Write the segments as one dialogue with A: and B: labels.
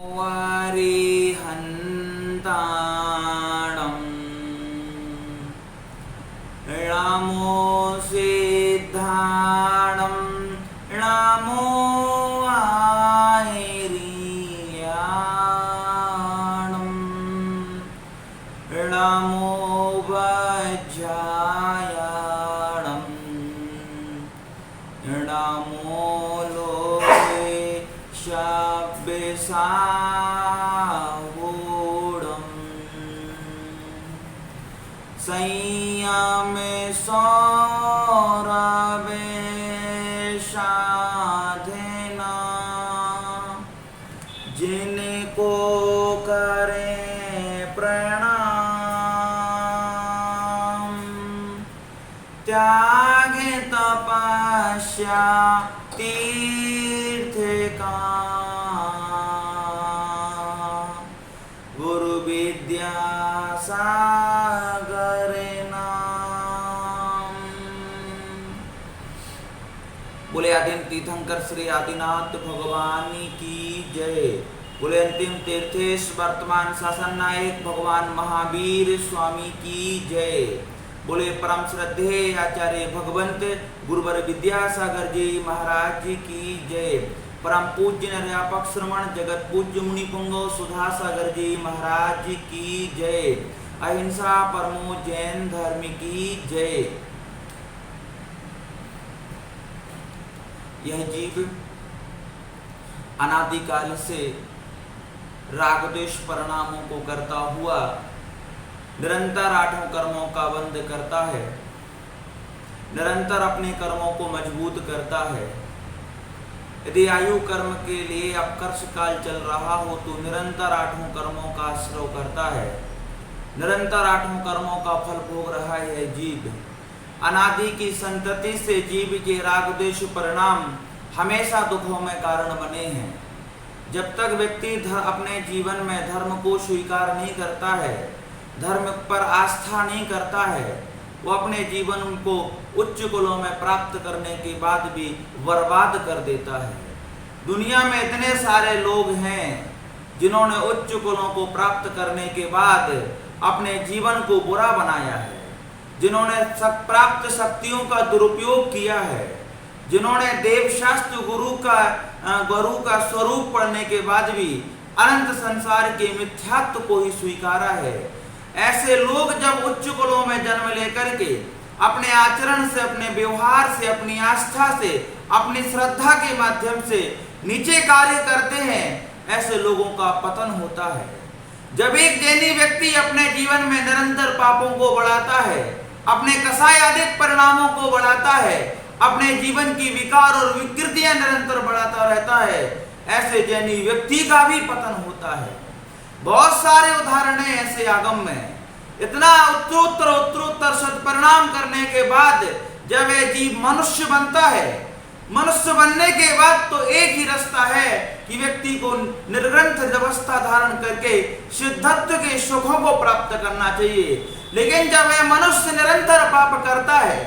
A: वरिहन्ताणं रामो सिद्धाणं रामो आयर्याणं रामो वज्रायाणं रामो लोके शब्दसाहूढं संयमे सौरभे साधना जिनको करें प्रणाम त्यागे तपस्या तीर्थ का गुरु विद्या सागर नाम। बोले आदिम तीर्थंकर श्री आदिनाथ भगवान की जय। बोले अंतिम तीर्थेश वर्तमान शासन नायक भगवान महावीर स्वामी की जय। बोले परम श्रद्धेय आचार्य भगवंत गुरुवर विद्यासागर जी महाराज जी की जय। परम पूज्य निर्यापक श्रवण जगत पूज्य मुनि पुंगव सुधा सागर जी महाराज जी की जय। अहिंसा परमो जैन धर्म की जय। यह जीव अनादिकाल से राग द्वेष परिणामों को करता हुआ निरंतर आठों कर्मों का बंध करता है, निरंतर अपने कर्मों को मजबूत करता है। यदि आयु कर्म के लिए अपकर्ष काल चल रहा हो तो निरंतर आठों कर्मों का आश्रय करता है, निरंतर आठों कर्मों का फल भोग रहा है जीव। अनादि की संतति से जीव के राग द्वेष परिणाम हमेशा दुखों में कारण बने हैं। जब तक व्यक्ति अपने जीवन में धर्म को स्वीकार नहीं करता है, धर्म पर आस्था नहीं करता है, वो अपने जीवन को उच्च कुलों में प्राप्त करने के बाद भी बर्बाद कर देता है। दुनिया में इतने सारे लोग हैं जिन्होंने उच्च कुलों को प्राप्त करने के बाद अपने जीवन को बुरा बनाया है, जिन्होंने प्राप्त शक्तियों का दुरुपयोग किया है, जिन्होंने देवशास्त्र गुरु का स्वरूप पढ़ने के बाद भी अनंत संसार के मिथ्यात्व को ही स्वीकारा है। ऐसे लोग जब उच्च कुलों में जन्म लेकर के अपने आचरण से, अपने व्यवहार से, अपनी आस्था से, अपनी श्रद्धा के माध्यम से नीचे कार्य करते हैं, ऐसे लोगों का पतन होता है। जब एक जैनी व्यक्ति अपने जीवन में निरंतर पापों को बढ़ाता है, अपने कसायादिक परिणामों को बढ़ाता है, अपने जीवन की विकार और विकृतियां निरंतर बढ़ाता रहता है, ऐसे जैनी व्यक्ति का भी पतन होता है। बहुत सारे उदाहरण हैं ऐसे आगम में। इतना उत्तरोत्तर सत्परिणाम करने के बाद जब यह जीव मनुष्य बनता है, मनुष्य बनने के बाद तो एक ही रास्ता है कि व्यक्ति को निर्ग्रंथ अवस्था धारण करके सिद्धत्व के सुखों को प्राप्त करना चाहिए। लेकिन जब यह मनुष्य निरंतर पाप करता है,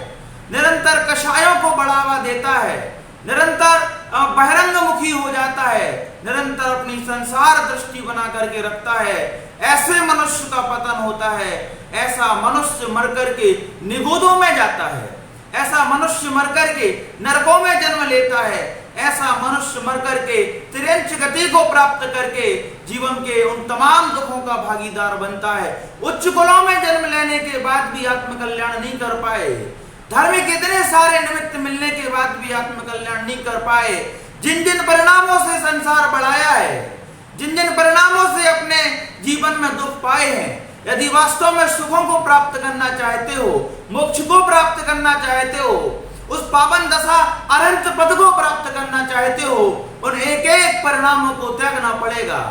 A: निरंतर कषायों को बढ़ावा देता है, निरंतर बहिरंग मुखी हो जाता है, निरंतर अपनी संसार दृष्टि बना करके रखता है, ऐसे मनुष्य का पतन होता है। ऐसा मनुष्य मर करके निगोदों में जाता है, ऐसा मनुष्य मर करके नरकों में जन्म लेता है, ऐसा मनुष्य मर करके तिर्यंच गति को प्राप्त करके जीवन के उन तमाम दुखों का भागीदार बनता है। उच्च कुलों में जन्म लेने के बाद भी आत्मकल्याण नहीं कर पाए, धर्म के इतने सारे निमित्त मिलने के बाद भी आत्मकल्याण नहीं कर पाए। जिन जिन परिणामों से संसार बढ़ाया है, जिन जिन परिणामों से अपने जीवन में दुख पाए हैं, यदि वास्तव में सुखों को प्राप्त करना चाहते हो, मोक्ष को प्राप्त करना चाहते हो, उस पावन दशा अनंत पद को प्राप्त करना चाहते हो, उन एक एक परिणामों को त्यागना पड़ेगा,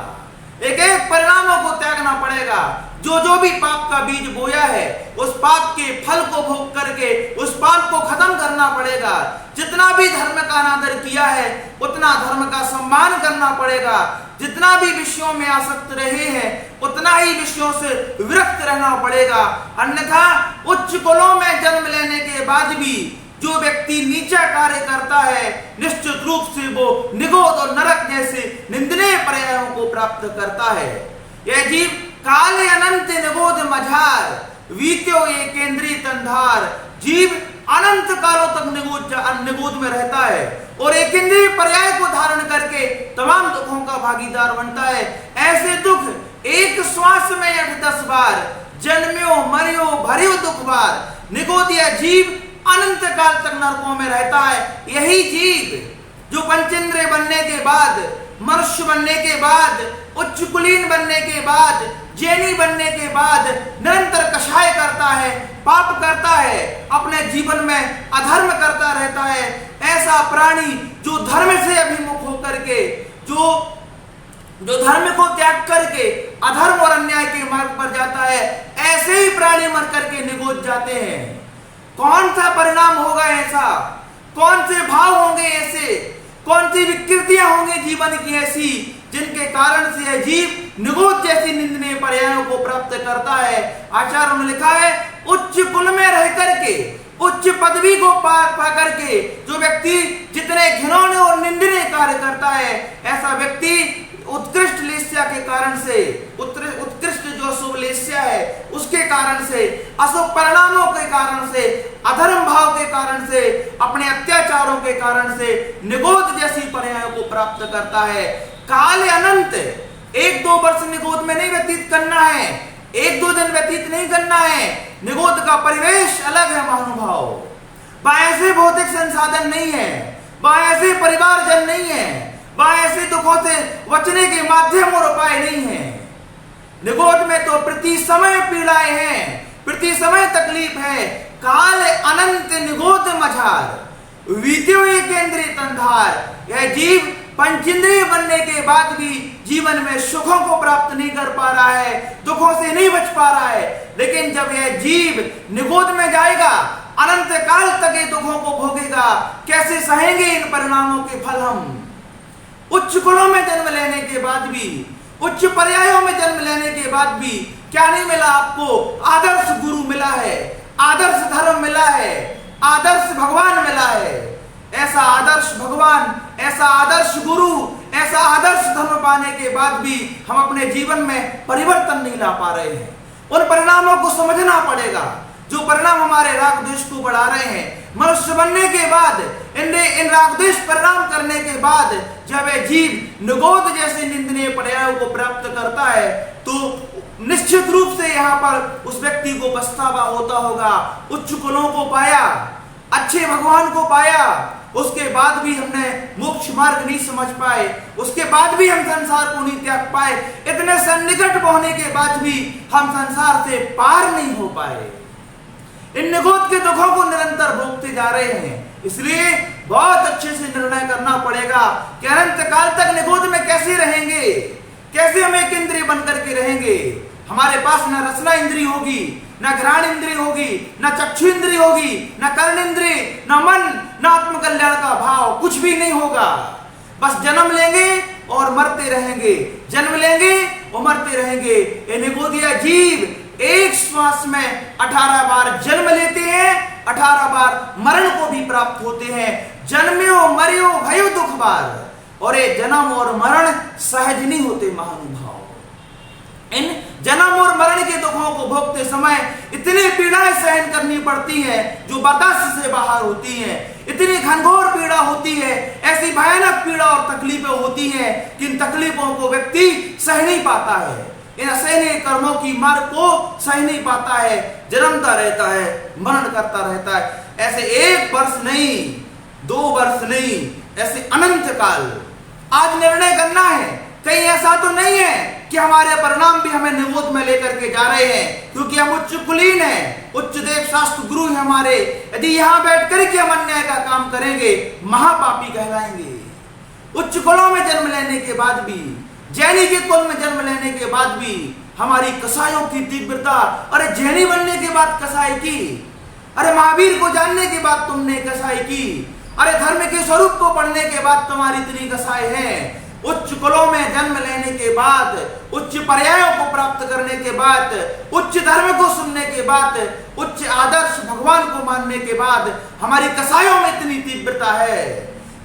A: एक एक परिणामों को त्यागना पड़ेगा। जो जो भी पाप का बीज बोया है, उस पाप के फल को भोग करके उस पाप को खत्म करना पड़ेगा। जितना भी धर्म का अनादर किया है, उतना धर्म का सम्मान करना पड़ेगा। जितना भी विषयों में आसक्त रहे हैं, उतना ही विषयों से विरक्त रहना पड़ेगा। अन्यथा उच्च कुलों में जन्म लेने के बाद भी जो व्यक्ति नीचा कार्य करता है निश्चित रूप से वो निगोद और नरक जैसे निंदनीय पर्यायों को प्राप्त करता है। यह जीव काले अनंत निगोद मझार वीत्यो ये केंद्रीय तंधार, जीव अनंत कालों तक निगोद में रहता है और एक केंद्रीय पर्याय को धारण करके तमाम दुखों का भागीदार बनता है। ऐसे दुख एक श्वास में 8-10 बार, जन्म्यो मरियो भरियो दुख बार, निगोदिया जीव अनंत काल तक नरकों में रहता है। यही जीव जो पंचेंद्रिय बनने के बाद, मनुष्य बनने के बाद, उच्च कुलीन बनने के बाद, जैनी बनने के बाद निरंतर कषाय करता है, पाप करता है, अपने जीवन में अधर्म करता रहता है, ऐसा प्राणी जो धर्म से अभिमुख होकर के, जो धर्म को त्याग करके अधर्म और अन्याय के मार्ग पर जाता है, ऐसे ही प्राणी मर करके निगोद जाते हैं। कौन सा परिणाम होगा ऐसा? कौन से भाव होंगे ऐसे? कौन सी विकृतियां होंगी जीवन की ऐसी जिनके कारण से यह जीव निगोद जैसी निंदनीय पर्यायों को प्राप्त करता है? आचार्यों ने लिखा है, उच्च कुल में रह करके, उच्च पदवी को पा करके जो व्यक्ति जितने घिनौने और निंदनीय कार्य करता है, ऐसा व्यक्ति उत्कृष्ट लेस्या के कारण से, उत्कृष्ट जो शुभ लेस्या है उसके कारण से, अशुभ परिणामों के कारण से, अधर्म भाव के कारण से, अपने अत्याचारों के कारण से निगोद जैसी पर्यायों को प्राप्त करता है। काल अनंत, 1-2 वर्ष निगोद में नहीं व्यतीत करना है, 1-2 दिन व्यतीत नहीं करना है। निगोद का परिवेश अलग है महानुभाव। वहां ऐसे भौतिक संसाधन नहीं है, वहां ऐसे परिवारजन नहीं है, वहां ऐसे दुखों से बचने के माध्यम और उपाय नहीं है। निगोद में तो प्रति समय पीड़ाएं हैं, प्रति समय तकलीफ है। काल अनंत निगोद मझार वीत्यो ये केंद्रीय तंधार, यह जीव पंचेंद्रिय बनने के बाद भी जीवन में सुखों को प्राप्त नहीं कर पा रहा है, दुखों से नहीं बच पा रहा है। लेकिन जब यह जीव निगोद में जाएगा, अनंत काल तक ये दुखों को भोगेगा। कैसे सहेंगे इन परिणामों के फल हम? उच्च कुलों में जन्म लेने के बाद भी, उच्च पर्यायों में जन्म लेने के बाद भी क्या नहीं मिला आपको? आदर्श गुरु मिला है, आदर्श धर्म मिला है, आदर्श भगवान मिला है। ऐसा आदर्श भगवान, ऐसा आदर्श गुरु, ऐसा आदर्श धर्म पाने के बाद भी हम अपने जीवन में परिवर्तन नहीं ला पा रहे हैं। उन परिणामों को समझना पड़ेगा जो परिणाम हमारे राग द्वेष को बढ़ा रहे हैं। मनुष्य बनने के बाद, इन राग द्वेष परिणाम करने के बाद जब यह जीव निगोद जैसे निंदनीय पर्यायों को प्राप्त करता है तो निश्चित रूप से यहाँ पर उस व्यक्ति को पछतावा होता होगा। उच्च कुलों को पाया, अच्छे भगवान को पाया, उसके बाद भी हमने मोक्ष मार्ग नहीं समझ पाए, उसके बाद भी हम संसार को नहीं त्याग पाए, इतने सन्निकट होने के बाद भी हम संसार से पार नहीं हो पाए। इन निगोद के दुखों को निरंतर भोगते जा रहे हैं। इसलिए बहुत अच्छे से निर्णय करना पड़ेगा कि अनंत काल तक निगोद में कैसे रहेंगे, कैसे हम एक इंद्रिय बनकर के रहेंगे। हमारे पास न रसना इंद्रिय होगी, न घ्राण इंद्रिय होगी, न चक्षु इंद्रिय होगी, न कर्ण इंद्रिय, न मन, न आत्मकल्याण का भाव, कुछ भी नहीं होगा। बस जन्म लेंगे और मरते रहेंगे, जन्म लेंगे और मरते रहेंगे। ये निगोदिया जीव एक श्वास में 18 बार जन्म लेते हैं, 18 बार मरण को भी प्राप्त होते हैं। जन्म्यो मरियो भयो दुख बार, और ये जन्म और मरण सहज नहीं होते महानुभाव। इन जन्म और मरण के दुखों को भोगते समय इतनी पीड़ाएं सहन करनी पड़ती हैं जो बर्दाश्त से बाहर होती हैं। इतनी घनघोर पीड़ा होती है, ऐसी भयानक पीड़ा और तकलीफें होती हैं कि इन तकलीफों को व्यक्ति सह नहीं पाता है, इन असहनीय कर्मों की मार को सह नहीं पाता है, जन्मता रहता है, मरण करता रहता है। ऐसे 1 वर्ष नहीं, 2 वर्ष नहीं, ऐसे अनंत काल। आज निर्णय करना है, कहीं ऐसा तो नहीं है कि हमारे परिणाम भी हमें निगोद में लेकर के जा रहे हैं, क्योंकि हम उच्च कुलीन हैं, उच्च देव शास्त्र गुरु हैं हमारे। यदि यहाँ बैठ कर के हम अन्याय का काम करेंगे, महापापी कहलाएंगे। उच्च कुलों में जन्म लेने के बाद भी, जैनी के कुल में जन्म लेने के बाद भी हमारी कसायों की तीव्रता, अरे जैनी बनने के बाद कसाई की, अरे महावीर को जानने के बाद तुमने कसाई की, अरे धर्म के स्वरूप को पढ़ने के बाद तुम्हारी इतनी कसाई है। उच्च कुलों में जन्म लेने के बाद, उच्च पर्यायों को प्राप्त करने के बाद, उच्च धर्म को सुनने के बाद, उच्च आदर्श भगवान को मानने के बाद हमारी कसायों में इतनी तीव्रता है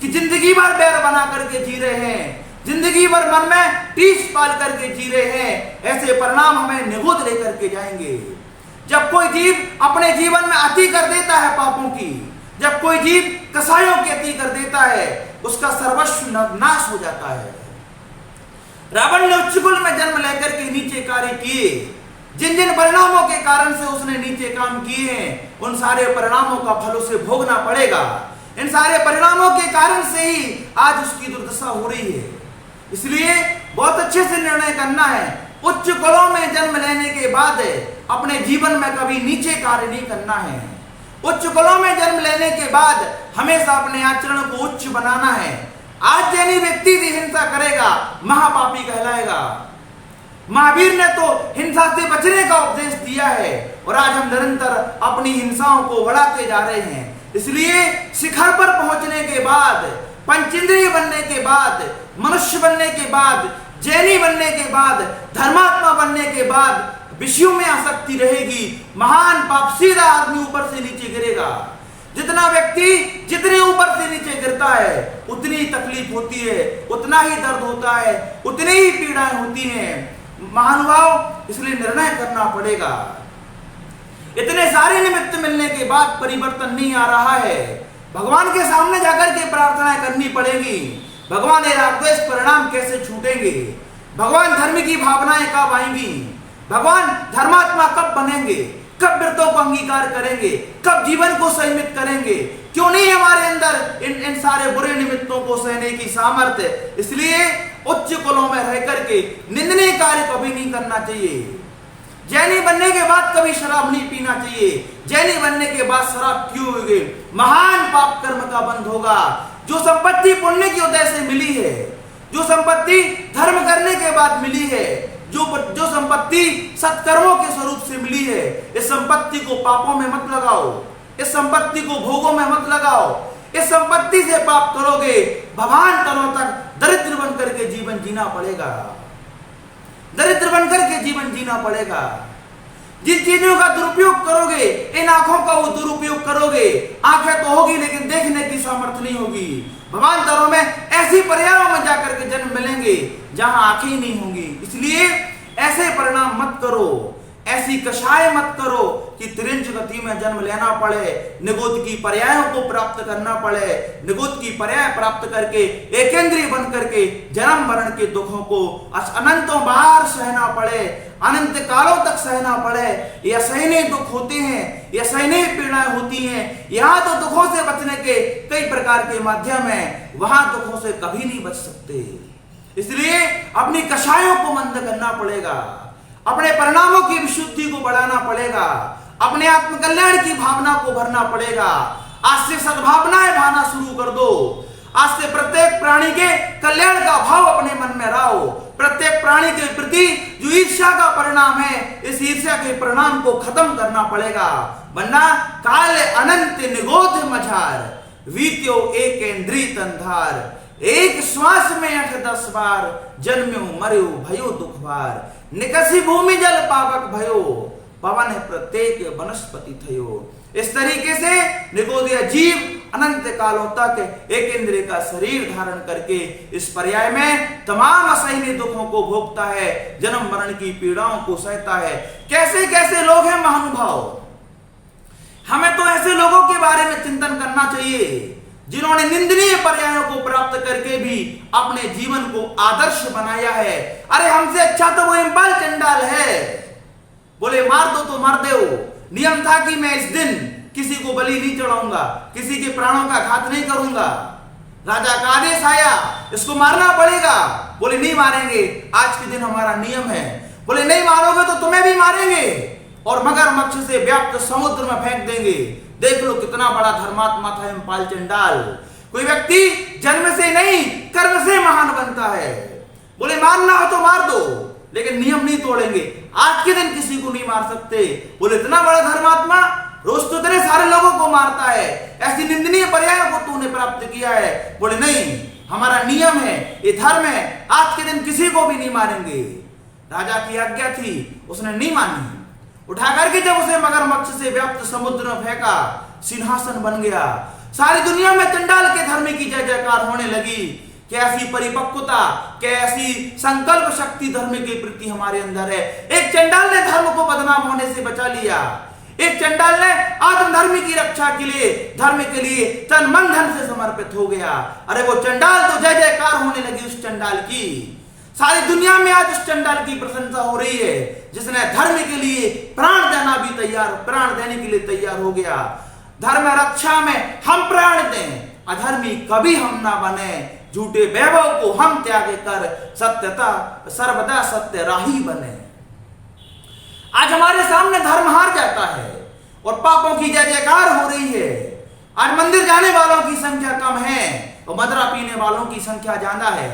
A: कि जिंदगी भर बैर बना करके जी रहे हैं, जिंदगी भर मन में टीस पाल करके जी रहे हैं। ऐसे परिणाम हमें निगोद लेकर के जाएंगे। जब कोई जीव अपने जीवन में अति कर देता है पापों की, जब कोई जीव कसायों की अति कर देता है, उसका सर्वस्व नाश हो जाता है। रावण ने उच्च कुल में जन्म लेकर के नीचे कार्य किए, जिन जिन परिणामों के कारण से उसने नीचे काम किए हैं, उन सारे परिणामों का फल उसे भोगना पड़ेगा। इन सारे परिणामों के कारण से ही आज उसकी दुर्दशा हो रही है। इसलिए बहुत अच्छे से निर्णय करना है। उच्च कुलों में जन्म लेने के बाद अपने जीवन में कभी नीचे कार्य नहीं करना है। उच्च कुलों में जन्म लेने के बाद हमेशा अपने आचरण को उच्च बनाना है। आज जैनी व्यक्ति भी हिंसा करेगा महापापी कहलाएगा। महावीर ने तो हिंसा से बचने का उपदेश दिया है और आज हम निरंतर अपनी हिंसाओं को बढ़ाते जा रहे हैं। इसलिए शिखर पर पहुंचने के बाद, पंचेंद्रिय बनने के बाद, मनुष्य बनने के बाद, जैनी बनने के बाद, धर्मात्मा बनने के बाद विषयों में आसक्ति रहेगी, महान पाप सीधा आदमी ऊपर से नीचे गिरेगा। जितना व्यक्ति जितने ऊपर से नीचे गिरता है उतनी तकलीफ होती है, उतना ही दर्द होता है, उतनी ही पीड़ाएं होती हैं। महानुभाव, इसलिए निर्णय करना पड़ेगा। इतने सारे निमित्त मिलने के बाद परिवर्तन नहीं आ रहा है। भगवान के सामने जाकर के प्रार्थनाएं करनी पड़ेगी। भगवान ये रागद्वेष परिणाम कैसे छूटेंगे? भगवान धर्म की भावनाएं कब आएंगी? भगवान धर्मात्मा कब बनेंगे? कब व्रतों को अंगीकार करेंगे? कब जीवन को संयमित करेंगे? क्यों नहीं हमारे अंदर इन सारे बुरे निमित्तों को सहने की सामर्थ्य? इसलिए उच्च कुलों में रह करके निंदनीय कार्य कभी नहीं करना चाहिए। जैनी बनने के बाद कभी शराब नहीं पीना चाहिए। जैनी बनने के बाद शराब क्यों होगी? महान पाप कर्म का बंध होगा। जो संपत्ति पुण्य की उदय से मिली है, जो संपत्ति धर्म करने के बाद मिली है, जो संपत्ति सत्कर्मों के स्वरूप से मिली है, इस संपत्ति को पापों में मत लगाओ, इस संपत्ति को भोगों में मत लगाओ। इस संपत्ति से पाप करोगे, भवांतरों तक दरिद्र बन करके जीवन जीना पड़ेगा। दरिद्र बनकर के जीवन जीना पड़ेगा। जिन चीजों का दुरुपयोग करोगे, इन आंखों का वो दुरुपयोग करोगे। आंखें तो होगी लेकिन देखने की सामर्थ्य नहीं होगी। भवांतरों में ऐसी पर्यायों में जाकर के जन्म मिलेंगे जहां आंखें ही नहीं होंगी। इसलिए ऐसे परिणाम मत करो, ऐसी कषाय मत करो कि तिरंज गति में जन्म लेना पड़े, निगोद की पर्यायों को प्राप्त करना पड़े, निगोद की पर्याय प्राप्त करके एकेंद्रीय बन करके जन्म मरण के दुखों को अनंतों बार सहना पड़े, अनंत कालों तक सहना पड़े। यह सहनीय दुख होते हैं, यह सहनीय पीड़ाएं होती हैं। यहाँ तो दुखों से बचने के कई प्रकार के माध्यम हैं, वहां दुखों से कभी नहीं बच सकते। इसलिए अपनी कषायों को मंद करना पड़ेगा, अपने परिणामों की विशुद्धि को बढ़ाना पड़ेगा, अपने आत्मकल्याण की भावना को भरना पड़ेगा। आज से सद्भावनाएं भाना शुरू कर दो। आज से प्रत्येक प्राणी के कल्याण का भाव अपने मन में लाओ। प्रत्येक प्राणी के प्रति जो ईर्ष्या का परिणाम है, इस ईर्ष्या के परिणाम को खत्म करना पड़ेगा, वरना काल अनंत निगोध मझार, वीत्यो एकेंद्री तंधार। एक श्वास में 8-10 बार जन्म्यो मर्यो भयो दुख भार। निकसी भूमि जल पावक भयो, पवन प्रत्येक वनस्पति थयो। इस तरीके से निगोदीय जीव अनंत कालों तक एक इंद्रिय का शरीर धारण करके इस पर्याय में तमाम असहनीय दुखों को भोगता है, जन्म मरण की पीड़ाओं को सहता है। कैसे कैसे लोग हैं महानुभाव, हमें तो ऐसे लोगों के बारे में चिंतन करना चाहिए जिन्होंने निंदनीय पर्यायों को प्राप्त करके भी अपने जीवन को आदर्श बनाया है। अरे हमसे अच्छा तो वो इम्पाल चंडाल है, बोले मार दो तो मार दो। नियम था कि मैं इस दिन किसी को बलि नहीं चढ़ाऊंगा, किसी के प्राणों का घात नहीं करूंगा। राजा का आदेश आया, इसको मारना पड़ेगा। बोले नहीं मारेंगे, आज के दिन हमारा नियम है। बोले नहीं मारोगे तो तुम्हें भी मारेंगे और मगरमच्छ से व्याप्त समुद्र में फेंक देंगे। देख लो कितना बड़ा धर्मात्मा था इम्पाल चंडाल। कोई व्यक्ति जन्म से नहीं कर्म से महान बनता है। बोले मारना हो तो मार दो, लेकिन नियम नहीं तोड़ेंगे। आज के दिन किसी को नहीं मार सकते। बोले इतना बड़ा धर्मात्मा रोज तो इतने सारे लोगों को मारता है, ऐसी निंदनीय पर्यायों को तूने प्राप्त किया है। बोले नहीं, हमारा नियम है, ये धर्म है, आज के दिन किसी को भी नहीं मारेंगे। राजा की आज्ञा थी, उसने नहीं मानी। उठा करके जब उसे मगरमच्छ से व्याप्त समुद्र में फेंका, सिंहासन बन गया। सारी दुनिया में चंडाल के धर्म की जय जयकार होने लगी। कैसी परिपक्वता, कैसी संकल्प शक्ति धर्म के प्रति हमारे अंदर है। एक चंडाल ने धर्म को बदनाम होने से बचा लिया। एक चंडाल ने आत्म धर्म की रक्षा के लिए, धर्म के लिए तन मन धन से समर्पित हो गया। अरे वो चंडाल तो जय जयकार होने लगी उस चंडाल की। सारी दुनिया में आज उस चंडाल की प्रशंसा हो रही है, जिसने धर्म के लिए प्राण देना भी तैयार, प्राण देने के लिए तैयार हो गया। धर्म रक्षा में हम प्राण दें, अधर्मी कभी हम ना बने। झूठे वैभव को हम त्याग कर सत्यता सर्वदा सत्य राही बने। आज हमारे सामने धर्म हार जाता है और पापों की जय जयकार हो रही है। आज मंदिर जाने वालों की संख्या कम है और मदरा पीने वालों की संख्या ज्यादा है।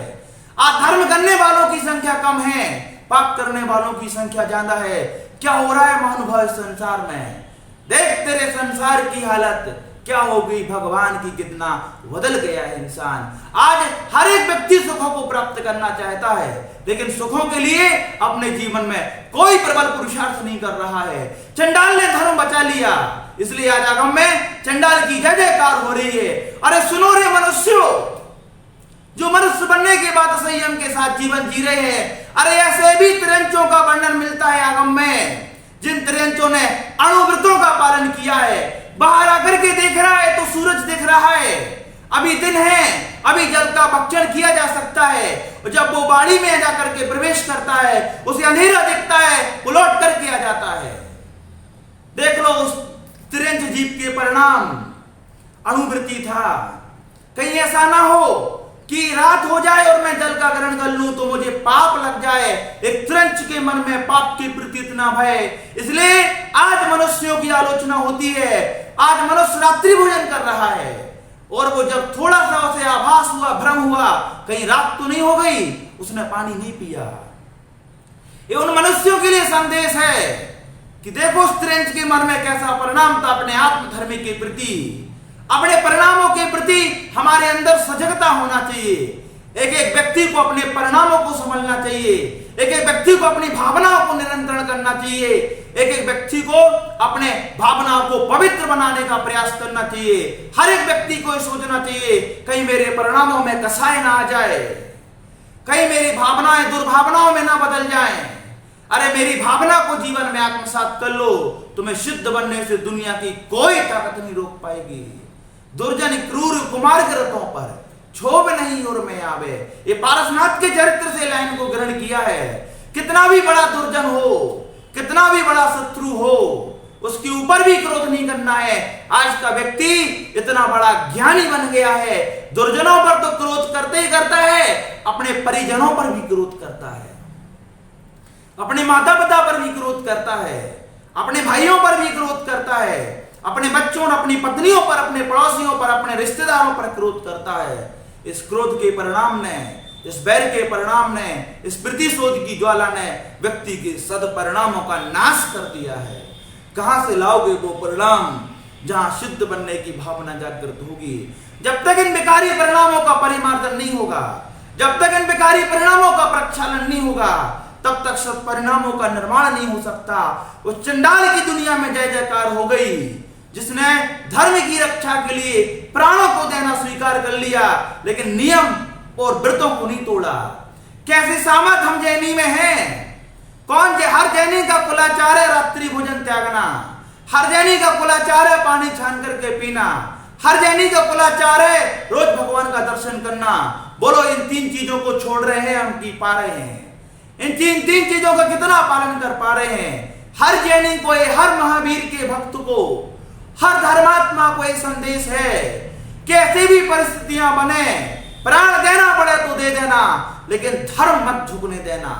A: आज धर्म करने वालों की संख्या कम है, पाप करने वालों की संख्या ज्यादा है। क्या हो रहा है महानुभाव संसार में? देख तेरे संसार की हालत क्या हो गई, भगवान की कितना बदल गया है इंसान। आज हर एक व्यक्ति सुखों को प्राप्त करना चाहता है, लेकिन सुखों के लिए अपने जीवन में कोई प्रबल पुरुषार्थ नहीं कर रहा है। चंडाल ने धर्म बचा लिया, इसलिए आज आगम में चंडाल की जय जयकार हो रही है। अरे सुनो रे मनुष्यों, जो मनुष्य बनने के बाद संयम के साथ जीवन जी रहे हैं, अरे ऐसे भी तिरंचों का वर्णन मिलता है आगम में, जिन तिरंचों ने अणुव्रतों का पालन किया है। बाहर आकर के देख रहा है तो सूरज दिख रहा है, अभी दिन है, अभी जल का भक्षण किया जा सकता है। और जब वो बाड़ी में जाकर के प्रवेश करता है, उसे अंधेरा दिखता है, वो लौट करके आ जाता है। देख लो उस तिरंच जीव के परिणाम, अणुवृत्ति था। कहीं ऐसा ना हो कि रात हो जाए और मैं जल का ग्रहण कर लूं तो मुझे पाप लग जाए। एक तिरंच के मन में पाप के प्रति इतना भय, इसलिए आज मनुष्यों की आलोचना होती है। आज मनुष्य रात्रि भोजन कर रहा है और वो जब थोड़ा सा उसे आभास हुआ, भ्रम हुआ, कहीं रात तो नहीं हो गई, उसने पानी नहीं पिया। ये उन मनुष्यों के लिए संदेश है कि देखो उस तिरंच के मन में कैसा परिणाम था अपने आत्मधर्म के प्रति। अपने परिणामों के प्रति हमारे अंदर सजगता होना चाहिए। एक एक व्यक्ति को अपने परिणामों को समझना चाहिए। एक एक व्यक्ति को अपनी भावनाओं को नियंत्रण करना चाहिए। एक एक व्यक्ति को अपने भावनाओं को पवित्र बनाने का प्रयास करना चाहिए। हर एक व्यक्ति को सोचना चाहिए कहीं मेरे परिणामों में कसाई ना आ जाए, कहीं मेरी भावनाएं दुर्भावनाओं में ना बदल जाएं। अरे मेरी भावना को जीवन में आत्मसात कर लो, तुम्हें सिद्ध बनने से दुनिया की कोई ताकत नहीं रोक पाएगी। दुर्जन क्रूर कुमार के रथों पर क्षोभ नहीं और में आवे। ये पारसनाथ के चरित्र से लाइन को ग्रहण किया है। कितना भी बड़ा दुर्जन हो, कितना भी बड़ा शत्रु हो, उसके ऊपर भी क्रोध नहीं करना है। आज का व्यक्ति इतना बड़ा ज्ञानी बन गया है, दुर्जनों पर तो क्रोध करते ही करता है, अपने परिजनों पर भी क्रोध करता है, अपने माता पिता पर भी क्रोध करता है, अपने भाइयों पर भी क्रोध करता है, अपने बच्चों, अपनी पत्नियों पर, अपने पड़ोसियों पर, अपने रिश्तेदारों पर क्रोध करता है। इस क्रोध के परिणाम ने, इस बैर के परिणाम ने, इस प्रतिशोध की ज्वाला ने व्यक्ति के सदपरिणामों का नाश कर दिया है। कहां से लाओगे वो परिणाम जहां सिद्ध बनने की भावना जागृत होगी? जब तक इन विकारी परिणामों का परिमार्जन नहीं होगा, जब तक इन विकारी परिणामों का प्रक्षालन नहीं होगा, तब तक सत्परिणामों का निर्माण नहीं हो सकता। उस चंडाल की दुनिया में जय जयकार हो गई जिसने धर्म की रक्षा के लिए प्राणों को देना स्वीकार कर लिया, लेकिन नियम और व्रतों को नहीं तोड़ा। कैसी सामर्थ हम जैनी में है? कौन हर जैनी का कुलाचार है रात्रि भोजन त्यागना, हर जैनी का कुलाचार है पानी छान करके पीना, हर जैनी का कुलाचार है रोज भगवान का दर्शन करना। बोलो इन तीन चीजों को छोड़ रहे हैं हम की पा रहे हैं? इन तीन चीजों का कितना पालन कर पा रहे हैं? हर जैनी को, हर महावीर के भक्त को, हर धर्मात्मा को एक संदेश है, कैसे भी परिस्थितियां बने, प्राण देना पड़े तो दे देना, लेकिन धर्म मत झुकने देना।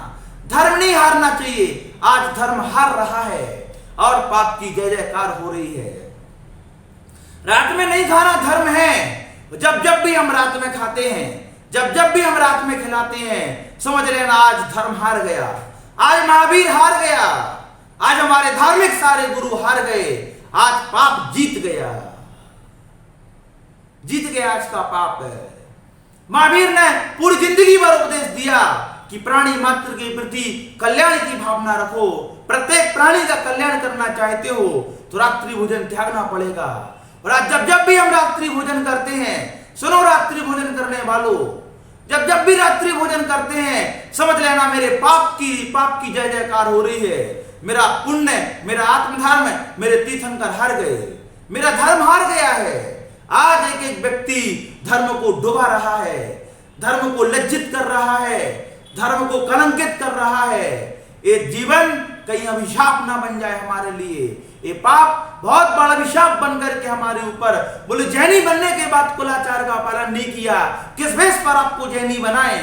A: धर्म नहीं हारना चाहिए। आज धर्म हार रहा है और पाप की जय जयकार हो रही है। रात में नहीं खाना धर्म है। जब जब भी हम रात में खाते हैं, जब जब भी हम रात में खिलाते हैं, समझ लेना आज धर्म हार गया, आज महावीर हार गया, आज हमारे धार्मिक सारे गुरु हार गए, आज पाप जीत गया, जीत गया आज का पाप है। महावीर ने पूरी जिंदगी भर उपदेश दिया कि प्राणी मात्र के प्रति कल्याण की भावना रखो, प्रत्येक प्राणी का कल्याण करना चाहते हो तो रात्रि भोजन त्यागना पड़ेगा। और आज जब जब भी हम रात्रि भोजन करते हैं, सुनो रात्रि भोजन करने वालों, जब जब भी रात्रि भोजन करते हैं समझ लेना मेरे पाप की जय जयकार हो रही है। मेरा पुण्य, मेरा आत्मधर्म, मेरे तीर्थंकर हार गए, मेरा धर्म हार गया है। आज एक एक व्यक्ति धर्म को डुबा रहा है, धर्म को लज्जित कर रहा है, धर्म को कलंकित कर रहा है। ये जीवन कहीं अभिशाप ना बन जाए हमारे लिए, ये पाप बहुत बड़ा अभिशाप बन करके हमारे ऊपर। बोले जैनी बनने के बाद कुलाचार का पालन नहीं किया, किस बेस पर आपको जैनी बनाए?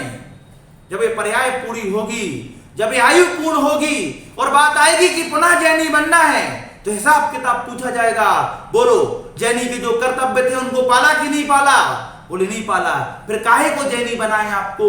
A: जब ये पर्याय पूरी होगी, जब ये आयु पूर्ण होगी और बात आएगी कि पुनः जैनी बनना है, तो हिसाब किताब पूछा जाएगा। बोलो जैनी के जो कर्तव्य थे उनको पाला कि नहीं पाला? बोले नहीं पाला, फिर काहे को जैनी बनाए आपको?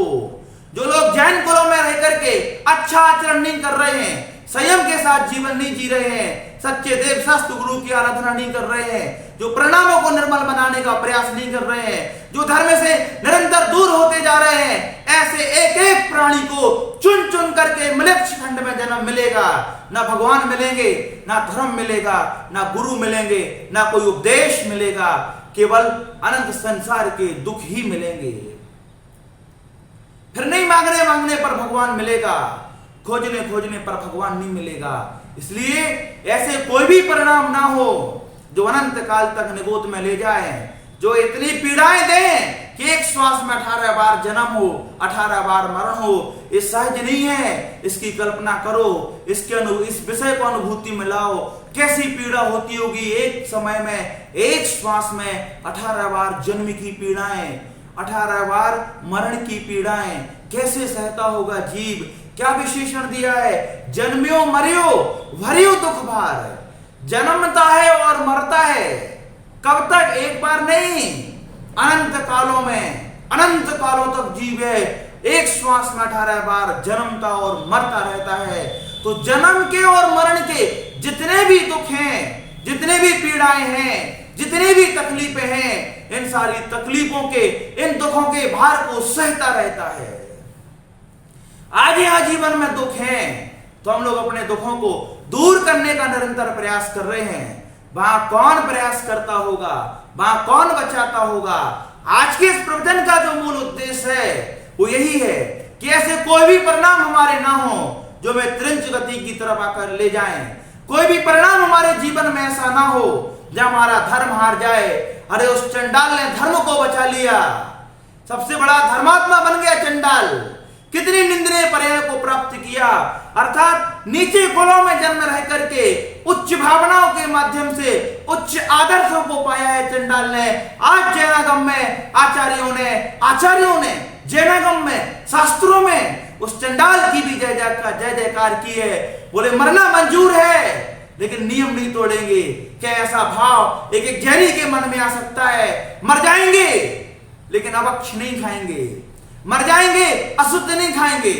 A: जो लोग जैन कुलों में रह करके अच्छा आचरण नहीं कर रहे हैं, संयम के साथ जीवन नहीं जी रहे हैं, सच्चे देव शास्त्र गुरु की आराधना नहीं कर रहे हैं, जो परिणामों को निर्मल बनाने का प्रयास नहीं कर रहे हैं, जो धर्म से निरंतर दूर होते जा रहे हैं, ऐसे एक एक प्राणी को चुन चुन करके मनुष्य खंड में जन्म मिलेगा। ना भगवान मिलेंगे, ना धर्म मिलेगा, ना गुरु मिलेंगे, ना कोई उपदेश मिलेगा, केवल अनंत संसार के दुख ही मिलेंगे। फिर नहीं मांगने पर भगवान मिलेगा, खोजने पर भगवान नहीं मिलेगा। इसलिए ऐसे कोई भी परिणाम ना हो जो अनंत काल तक निगोद में ले जाए, जो इतनी पीड़ाएं दें कि एक श्वास में 18 बार जन्म हो, 18 बार मरण हो। ये सहज नहीं है, इसकी कल्पना करो, इस विषय को अनुभूति में लाओ। कैसी पीड़ा होती होगी एक समय में, एक श्वास में 18 बार जन्म की पीड़ाएं, 18 बार मरण की पीड़ाएं, कैसे सहता होगा जीव? क्या विशेषण दिया है? जन्म्यो मरियो भरियो दुख भार। जन्मता है और मरता है, कब तक? एक बार नहीं, अनंत कालों में, अनंत कालों तक जीव है एक श्वास में 18 बार जन्मता और मरता रहता है। तो जन्म के और मरण के जितने भी दुख हैं, जितने भी पीड़ाएं हैं, जितनी भी तकलीफें हैं, इन सारी तकलीफों के, इन दुखों के भार को सहता रहता है। आज यहाँ जीवन में दुख हैं तो हम लोग अपने दुखों को दूर करने का निरंतर प्रयास कर रहे हैं। वहां कौन प्रयास करता होगा, वहां कौन बचाता होगा? आज के इस प्रवचन का जो मूल उद्देश्य है वो यही है कि ऐसे कोई भी परिणाम हमारे ना हो जो हमें त्रिंच गति की तरफ आकर ले जाएं। कोई भी परिणाम हमारे जीवन में ऐसा ना हो जब हमारा धर्म हार जाए। अरे उस चंडाल ने धर्म को बचा लिया, सबसे बड़ा धर्मात्मा बन गया चंडाल। कितनी निंदनीय पर्याय को प्राप्त किया, अर्थात नीचे कुलों में जन्म रह करके उच्च भावनाओं के माध्यम से उच्च आदर्शों को पाया है चंडाल ने। आज जैनागम में आचार्यों ने जैनागम में, शास्त्रों में उस चंडाल की भी जय जयकार की है। बोले मरना मंजूर है लेकिन नियम नहीं तोड़ेंगे। क्या ऐसा भाव एक एक जैनी के मन में आ सकता है? मर जाएंगे लेकिन अभक्ष नहीं खाएंगे, मर जाएंगे अशुद्ध नहीं खाएंगे।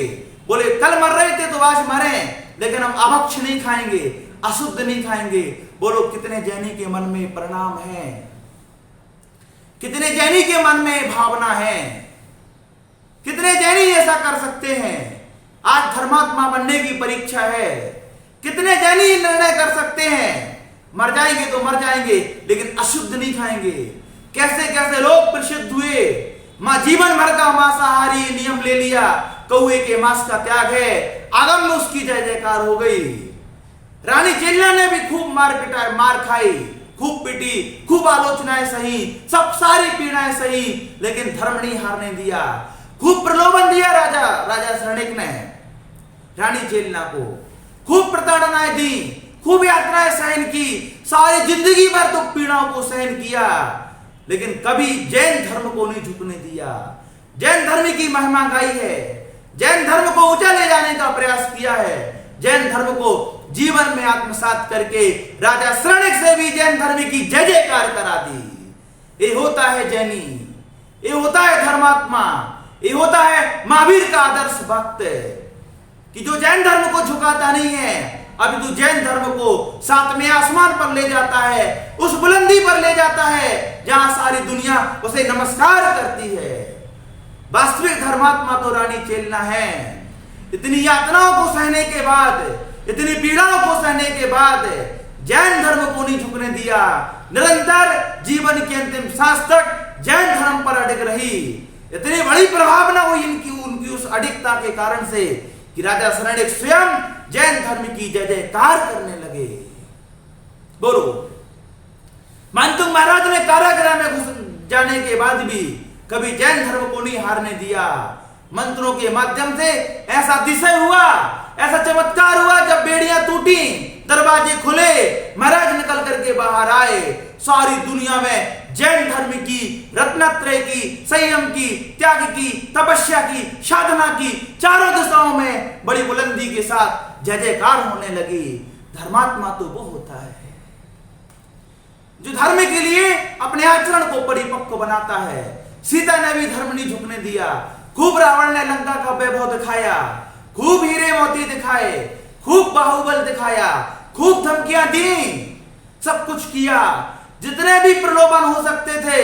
A: बोले कल मर रहे थे तो आज मरे, लेकिन हम अभक्ष नहीं खाएंगे, अशुद्ध नहीं खाएंगे। बोलो कितने जैनी के मन में परिणाम है, कितने जैनी के मन में भावना है, कितने जैनी ऐसा कर सकते हैं? आज धर्मात्मा बनने की परीक्षा है, कितने जैनी निर्णय कर सकते हैं मर जाएंगे तो मर जाएंगे लेकिन अशुद्ध नहीं खाएंगे। कैसे कैसे लोग प्रसिद्ध हुए, मां जीवन भर का मांसाहारी नियम ले लिया, कौए के मांस का त्याग है, आगम में उसकी जय जयकार हो गई। रानी चेल्ला ने भी खूब मार खाई, खूब पिटी, खूब आलोचनाएं सही, सब सारी पीड़ाएं सही, लेकिन धर्म नहीं हारने दिया। खूब प्रलोभन दिया राजा शरणिक ने रानी चेल्ला को, खूब प्रताड़नाएं दी, खूब यात्राएं सहन की, सारी जिंदगी भर दुख पीड़ाओं को सहन किया, लेकिन कभी जैन धर्म को नहीं झुकने दिया। जैन धर्म की महिमा गाई है, जैन धर्म को ऊंचा ले जाने का प्रयास किया है, जैन धर्म को जीवन में आत्मसात करके राजा शरणिक से भी जैन धर्म की जय जयकार करा दी। ये होता है जैनी, ये होता है धर्मात्मा, ये होता है महावीर का आदर्श भक्त, कि जो जैन धर्म को झुकाता नहीं है, अभी तो जैन धर्म को सातवें आसमान पर ले जाता है, उस बुलंदी पर ले जाता है जहां सारी दुनिया उसे नमस्कार करती है। वास्तविक धर्मात्मा तो रानी चेलना है। इतनी यातनाओं को सहने के बाद, इतनी पीड़ाओं को सहने के बाद जैन धर्म को नहीं झुकने दिया। निरंतर जीवन के अंतिम सांस तक जैन धर्म पर अडिग रही। इतनी बड़ी प्रभावना हुई उनकी उस अडिगता के कारण से कि राजा शरणिक स्वयं जैन धर्म की जय जयकार करने लगे। बोलो, मानतुंग महाराज ने कारागृह में घुस जाने के बाद भी कभी जैन धर्म को नहीं हारने दिया। मंत्रों के माध्यम से ऐसा अतिशय हुआ, ऐसा चमत्कार हुआ, जब बेड़ियां टूटी, दरवाजे खुले, महाराज निकल करके बाहर आए। सारी दुनिया में जैन धर्म की, रत्नत्रय की, संयम की, त्याग की, तपस्या की, साधना की चारों दिशाओं में बड़ी बुलंदी के साथ जय जयकार होने लगी। धर्मात्मा तो वो होता है जो धर्म के लिए अपने आचरण को परिपक्व बनाता है। सीता ने भी धर्म नहीं झुकने दिया। खूब रावण ने लंका का वैभव दिखाया, खूब हीरे मोती दिखाए, खूब बाहुबल दिखाया, खूब धमकियां दी, सब कुछ किया, जितने भी प्रलोभन हो सकते थे।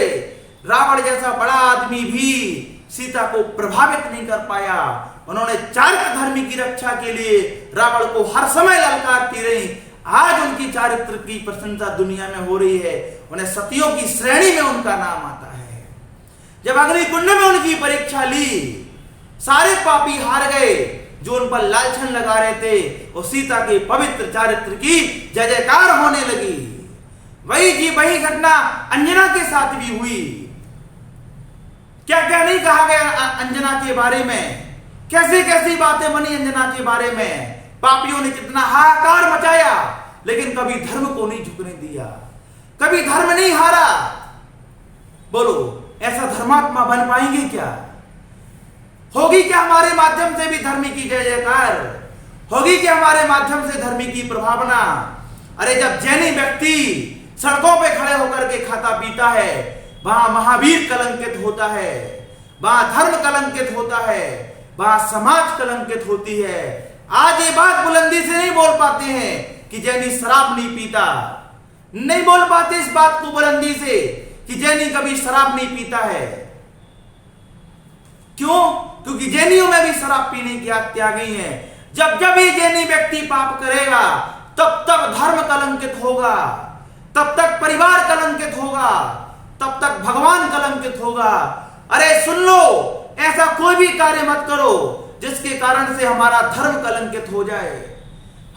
A: रावण जैसा बड़ा आदमी भी सीता को प्रभावित नहीं कर पाया। उन्होंने चारित्र धर्म की रक्षा के लिए रावण को हर समय ललकारती रही। आज उनकी चारित्र की प्रशंसा दुनिया में हो रही है। उन्हें सतियों की श्रेणी में उनका नाम आता है। जब अग्निकुंड में उनकी परीक्षा ली, सारे पापी हार गए जो उन पर लालछन लगा रहे थे, और सीता के पवित्र चारित्र की जय जयकार होने लगी। वही घटना अंजना के साथ भी हुई। क्या क्या नहीं कहा गया अंजना के बारे में, कैसी कैसी बातें बनी अंजना के बारे में। पापियों ने कितना हाहाकार मचाया, लेकिन कभी धर्म को नहीं झुकने दिया, कभी धर्म नहीं हारा। बोलो, ऐसा धर्मात्मा बन पाएंगे क्या? होगी क्या हमारे माध्यम से भी धर्म की जय जयकार? होगी क्या हमारे माध्यम से धर्म की प्रभावना? अरे जब जैनी व्यक्ति सड़कों पे खड़े होकर के खाता पीता है, वहां महावीर कलंकित होता है, वहां धर्म कलंकित होता है, वहां समाज कलंकित होती है। आज ये बात बुलंदी से नहीं बोल पाते हैं कि जैनी शराब नहीं पीता, नहीं बोल पाते इस बात को बुलंदी से कि जैनी कभी शराब नहीं पीता है। क्यों? क्योंकि जैनियों में भी शराब पीने की आदत आ गई है। जब जब ही जैनी व्यक्ति पाप करेगा, तब तक धर्म कलंकित होगा, तब तक परिवार कलंकित होगा, तब तक भगवान कलंकित होगा। अरे सुन लो, ऐसा कोई भी कार्य मत करो जिसके कारण से हमारा धर्म कलंकित हो जाए,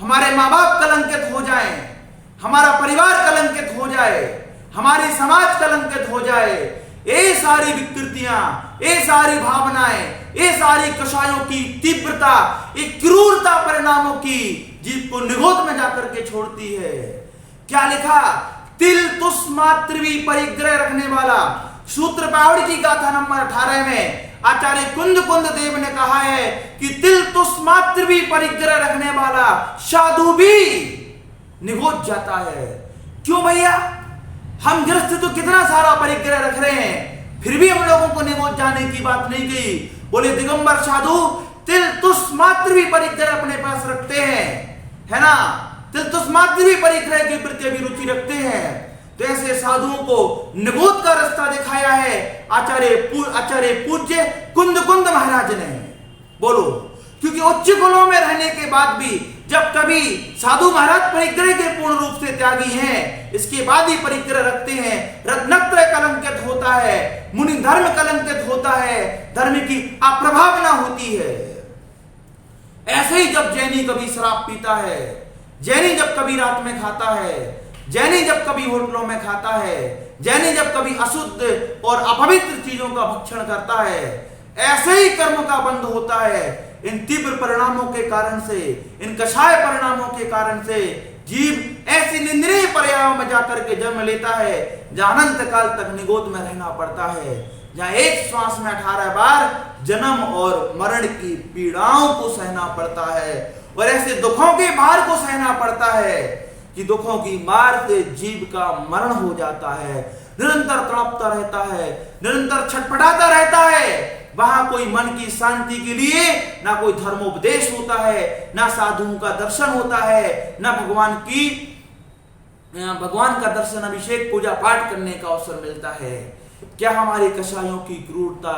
A: हमारे माँ बाप कलंकित हो जाए, हमारा परिवार कलंकित हो जाए, हमारी समाज कलंकित हो जाए। ये सारी विकृतियां, ये सारी भावनाएं, ये सारी कषायों की तीव्रता, ये क्रूरता परिणामों की जीव को निगोद में जाकर के छोड़ती है। क्या लिखा? तिल तुस मात्र भी परिग्रह रखने वाला। सूत्र पावड़ी की गाथा नंबर 18 में आचार्य कुंद देव ने कहा है कि तिल तुस मात्र भी परिग्रह रखने वाला साधु भी निगोद जाता है। क्यों भैया? हम गृहस्थ तो कितना सारा परिग्रह रख रहे हैं, फिर भी हम लोगों को निगोद जाने की बात नहीं की। बोले दिगंबर साधु तिल तुस मात्र भी परिग्रह अपने पास रखते हैं, है ना? तिल तुस मात्र भी परिग्रह के प्रति अभिरुचि रखते हैं। तो ऐसे साधुओं को निगोद का रास्ता दिखाया है आचार्य पूज्य कुंद महाराज ने। बोलो, क्योंकि उच्च कुलों में रहने के बाद भी जब कभी साधु महाराज परिग्रह के पूर्ण रूप से त्यागी हैं, इसके बाद ही परिग्रह रखते हैं, रत्नत्रय कलंकित होता है, मुनि धर्म कलंकित होता है, धर्म की अप्रभावना होती है। ऐसे ही जब जैनी कभी शराब पीता है, जैनी जब कभी रात में खाता है, जैनी जब कभी होटलों में खाता है, जैनी जब कभी अशुद्ध और अपवित्र चीजों का भक्षण करता है, ऐसे ही कर्म का बंध होता है। इन तीव्र परिणामों के कारण से, इन कषाय परिणामों के कारण से जीव ऐसी निंदनीय पर्यायों में जाकर के जन्म लेता है जहां अनंत काल तक निगोद में रहना पड़ता है, जहां एक श्वास में 18 बार जन्म और मरण की पीड़ाओं को सहना पड़ता है, और ऐसे दुखों के भार को सहना पड़ता है कि दुखों की मार से जीव का मरण हो जाता है। निरंतर तड़पता रहता है, निरंतर छटपटाता रहता है। वहां कोई मन की शांति के लिए ना कोई धर्मोपदेश होता है, ना साधुओं का दर्शन होता है, ना भगवान का दर्शन, अभिषेक, पूजा पाठ करने का अवसर मिलता है। क्या हमारे कषायों की क्रूरता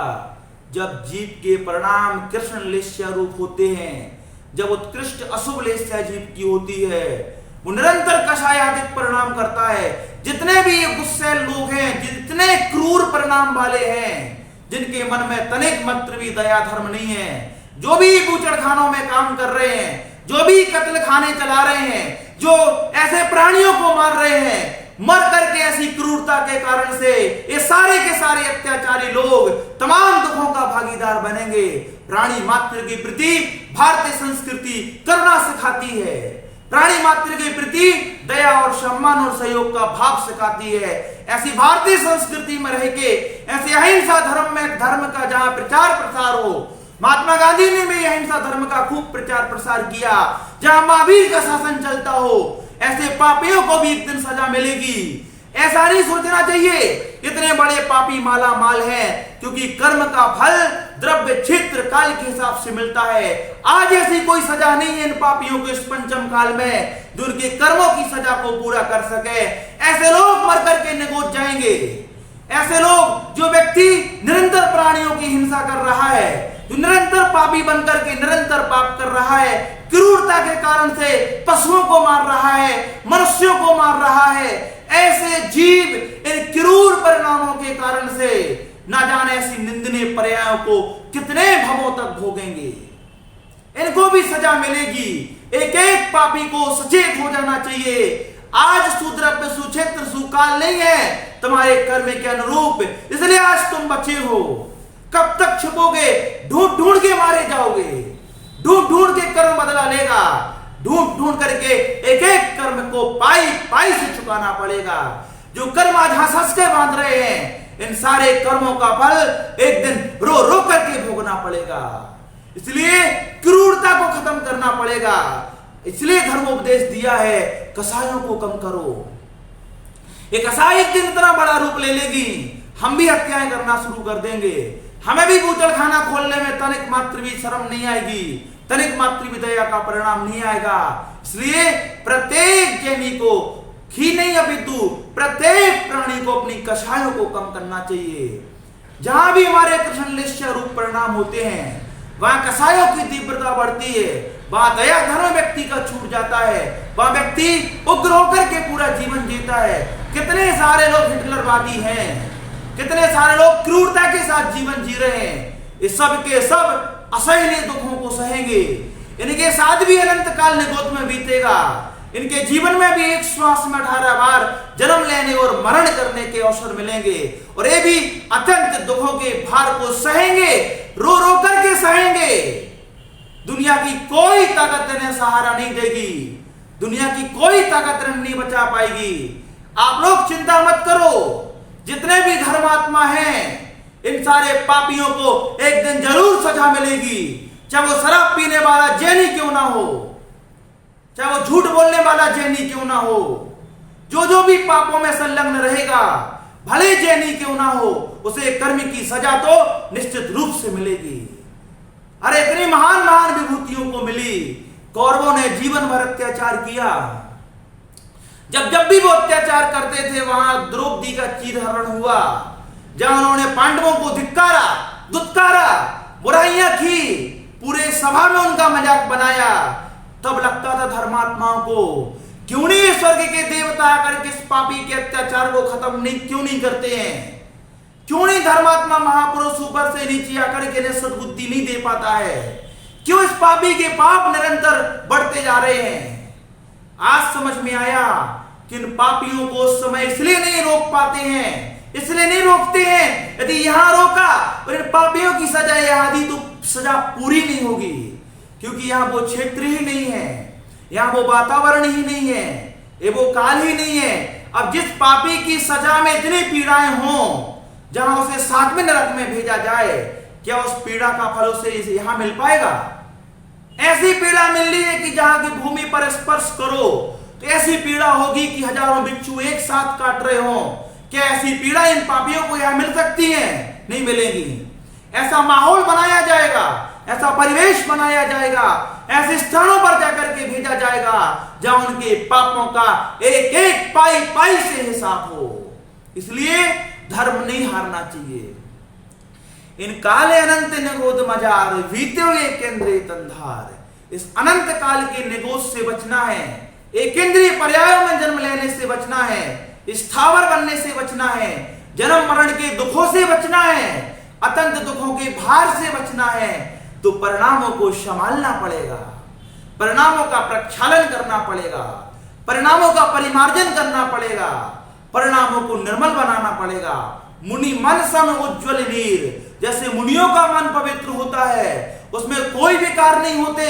A: जब जीव के परिणाम कृष्ण लेस्या रूप होते हैं, जब उत्कृष्ट अशुभ लेस्या जीव की होती है, वो निरंतर कषायादिक परिणाम करता है। जितने भी गुस्सैल लोग हैं, जितने क्रूर परिणाम वाले हैं, जिनके मन में तनिक मात्र भी दया धर्म नहीं है, जो भी बूचड़खानों में काम कर रहे हैं, जो भी कत्ल खाने चला रहे हैं, जो ऐसे प्राणियों को मार रहे हैं, मर करके ऐसी क्रूरता के कारण से ये सारे के सारे अत्याचारी लोग तमाम दुखों का भागीदार बनेंगे। प्राणी मात्र के प्रति भारतीय संस्कृति करुणा सिखाती है, प्राणी मात्र के प्रति दया और सम्मान और सहयोग का भाव सिखाती है। ऐसी भारतीय संस्कृति में रह के ऐसे अहिंसा धर्म का जहां प्रचार प्रसार हो, महात्मा गांधी ने भी अहिंसा धर्म का खूब प्रचार प्रसार किया, जहां महावीर का शासन चलता हो, ऐसे पापियों को भी एक दिन सजा मिलेगी। ऐसा नहीं सोचना चाहिए इतने बड़े पापी माला माल हैं, क्योंकि कर्म का फल द्रव्य क्षेत्र काल के हिसाब से मिलता है। आज ऐसी कोई सजा नहीं है इन पापियों को इस पंचम काल में जो उनके कर्मों की सजा को पूरा कर सके। ऐसे लोग मर करके निगोज जाएंगे। ऐसे लोग, जो व्यक्ति निरंतर प्राणियों की हिंसा कर रहा है, जो निरंतर पापी बनकर के निरंतर पाप कर रहा है, क्रूरता के कारण से पशुओं को मार रहा है, मनुष्यों को मार रहा है, ऐसे जीव इन क्रूर परिणामों के कारण से ना जाने ऐसी निंदनीय पर्यायों को कितने भवों तक भोगेंगे। इनको भी सजा मिलेगी। एक एक पापी को सचेत हो जाना चाहिए। आज सुद्रव्य सुक्षेत्र सुकाल नहीं है तुम्हारे कर्म के अनुरूप, इसलिए आज तुम बचे हो। कब तक छुपोगे? ढूंढ ढूंढ के मारे जाओगे, ढूंढ ढूंढ के कर्म बदला लेगा, ढूंढ ढूंढ करके एक एक कर्म को पाई पाई से चुकाना पड़ेगा। जो कर्म आज हंस के बांध रहे हैं, इन सारे कर्मों का फल एक दिन रो रो करके भोगना पड़ेगा। इसलिए क्रूरता को खत्म करना पड़ेगा। इसलिए धर्मोपदेश दिया है, कसायों को कम करो। ये कसाई एक दिन इतना बड़ा रूप ले लेगी, हम भी हत्याएं करना शुरू कर देंगे, हमें भी बूचड़खाना खोलने में तनिक मात्र भी शर्म नहीं आएगी, तनिक मात्र भी दया का परिणाम नहीं आएगा। इसलिए प्रत्येक जैनी को ही नहीं अपितु प्रत्येक प्राणी को अपनी कषायों को कम करना चाहिए। जहां भी हमारे कृष्ण लेस्या रूप परिणाम होते हैं, वहां कषायों की तीव्रता बढ़ती है, वहां दया धर्म व्यक्ति का छूट जाता है, वहां व्यक्ति उग्र होकर के पूरा जीवन जीता है। कितने सारे लोग हिटलरवादी हैं, कितने सारे लोग क्रूरता के साथ जीवन जी रहे हैं। इस सब के सब असहनीय दुखों को सहेंगे। इनके साथ भी अनंत काल निगोद में बीतेगा। इनके जीवन में भी एक श्वास में 18 बार जन्म लेने और मरण करने के अवसर मिलेंगे, और ये भी अत्यंत दुखों के भार को सहेंगे, रो रो करके सहेंगे। दुनिया की कोई ताकत इन्हें सहारा नहीं देगी, दुनिया की कोई ताकत इन्हें नहीं बचा पाएगी। आप लोग चिंता मत करो, जितने भी धर्मात्मा हैं, इन सारे पापियों को एक दिन जरूर सजा मिलेगी। चाहे वो शराब पीने वाला जैनी क्यों ना हो, चाहे वो झूठ बोलने वाला जैनी क्यों ना हो, जो भी पापों में संलग्न रहेगा, भले जैनी क्यों ना हो, उसे कर्म की सजा तो निश्चित रूप से मिलेगी। अरे इतनी महान महान विभूतियों को मिली। कौरवों ने जीवन भर अत्याचार किया, जब भी वो अत्याचार करते थे वहां द्रौपदी का चीरहरण हुआ, जहां उन्होंने पांडवों को धिक्कारा, दुत्कारा, बुराइयां की, पूरे सभा में उनका मजाक बनाया, तब लगता था धर्मात्माओं को क्यों नहीं स्वर्ग के देवता आकर के इस पापी के अत्याचार को खत्म क्यों नहीं करते हैं, क्यों नहीं धर्मात्मा महापुरुष ऊपर से नीचे आकर के इन्हें सद्बुद्धि नहीं दे पाता है, क्यों इस पापी के पाप निरंतर बढ़ते जा रहे हैं। आज समझ में आया कि इन पापियों को उस समय इसलिए नहीं रोक पाते हैं, इसलिए नहीं रोकते हैं। यदि यहां रोका और इन पापियों की सजा यहां दी तो सजा पूरी नहीं होगी, क्योंकि यहां वो क्षेत्र ही नहीं है, यहां वो वातावरण ही नहीं है, ये वो काल ही नहीं है। अब जिस पापी की सजा में इतनी पीड़ाएं हों, जहां उसे 7वें नरक में भेजा जाए, क्या उस पीड़ा का फल उसे यहां मिल पाएगा? ऐसी पीड़ा मिल रही है कि जहां की भूमि पर स्पर्श करो तो ऐसी पीड़ा होगी कि हजारों बिच्छू एक साथ काट रहे हो। क्या ऐसी पीड़ा इन पापियों को यहां मिल सकती है? नहीं मिलेगी। ऐसा माहौल बनाया जाएगा, ऐसा परिवेश बनाया जाएगा, ऐसे स्थानों पर जाकर के भेजा जाएगा जहां उनके पापों का एक एक पाई पाई से हिसाब हो। इसलिए धर्म नहीं हारना चाहिए। इन काले अनंत निगोद मजार वीत्योगे केंद्रीय तंधार। इस अनंत काल के निगोद से बचना है, एक केंद्रीय पर्यायों में जन्म लेने से बचना है, स्थावर बनने से बचना है, जन्म मरण के दुखों से बचना है, अतंत दुखों के भार से बचना है, तो परिणामों को संभालना पड़ेगा, परिणामों का प्रक्षालन करना पड़ेगा, परिणामों का परिमार्जन करना पड़ेगा, परिणामों को निर्मल बनाना पड़ेगा। मुनि मन सम उज्ज्वल नीर, जैसे मुनियों का मन पवित्र होता है, उसमें कोई विकार नहीं होते,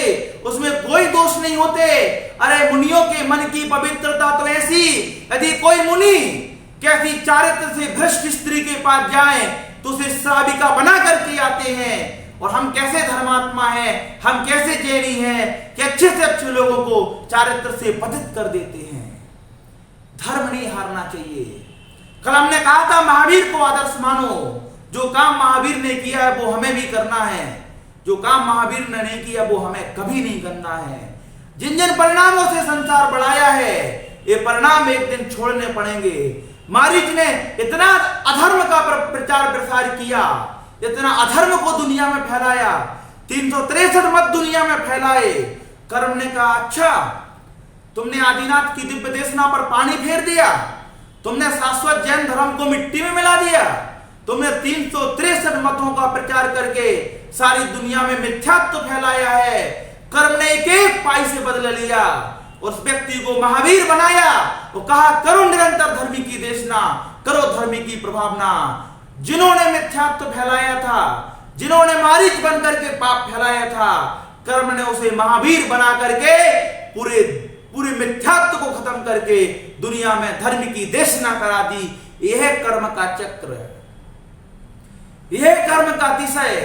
A: उसमें कोई दोष नहीं होते। अरे मुनियों के मन की पवित्रता तो ऐसी, यदि कोई मुनि कैसी चारित्र से भ्रष्ट स्त्री के पास जाए तो उसे श्राविका बना करके आते हैं। और हम कैसे धर्मात्मा हैं, हम कैसे जैनी हैं कि अच्छे से अच्छे लोगों को चारित्र से पतित कर देते हैं। धर्म नहीं हारना चाहिए। कल हमने कहा था महावीर को आदर्श मानो, जो काम महावीर ने किया है वो हमें भी करना है, जो काम महावीर ने नहीं किया वो हमें कभी नहीं करना है। जिन जिन परिणामों से संसार बढ़ाया है, ये परिणाम एक दिन छोड़ने पड़ेंगे। मारीच ने इतना अधर्म का प्रचार प्रसार किया, इतना अधर्म को दुनिया में फैलाया, 363 मत दुनिया में फैलाए। कर्म ने कहा अच्छा, तुमने आदिनाथ की दिव्य देशना पर पानी फेर दिया, तुमने शाश्वत जैन धर्म को मिट्टी में मिला दिया, तुमने 363 मतों का प्रचार करके सारी दुनिया में मिथ्यात्व फैलाया है। कर्म ने एक एक पाई से बदला लिया, उस व्यक्ति को महावीर बनाया। वो कहा करो निरंतर धर्मी की देशना, करो धर्मी की प्रभावना। जिन्होंने मिथ्यात्व फैलाया था, जिन्होंने मारीच बनकर के पाप फैलाया था, कर्म ने उसे महावीर बना करके पूरे मिथ्यात्व को खत्म करके दुनिया में धर्म की देशना करा दी। यह कर्म का चक्र है, यह कर्म का अतिशय।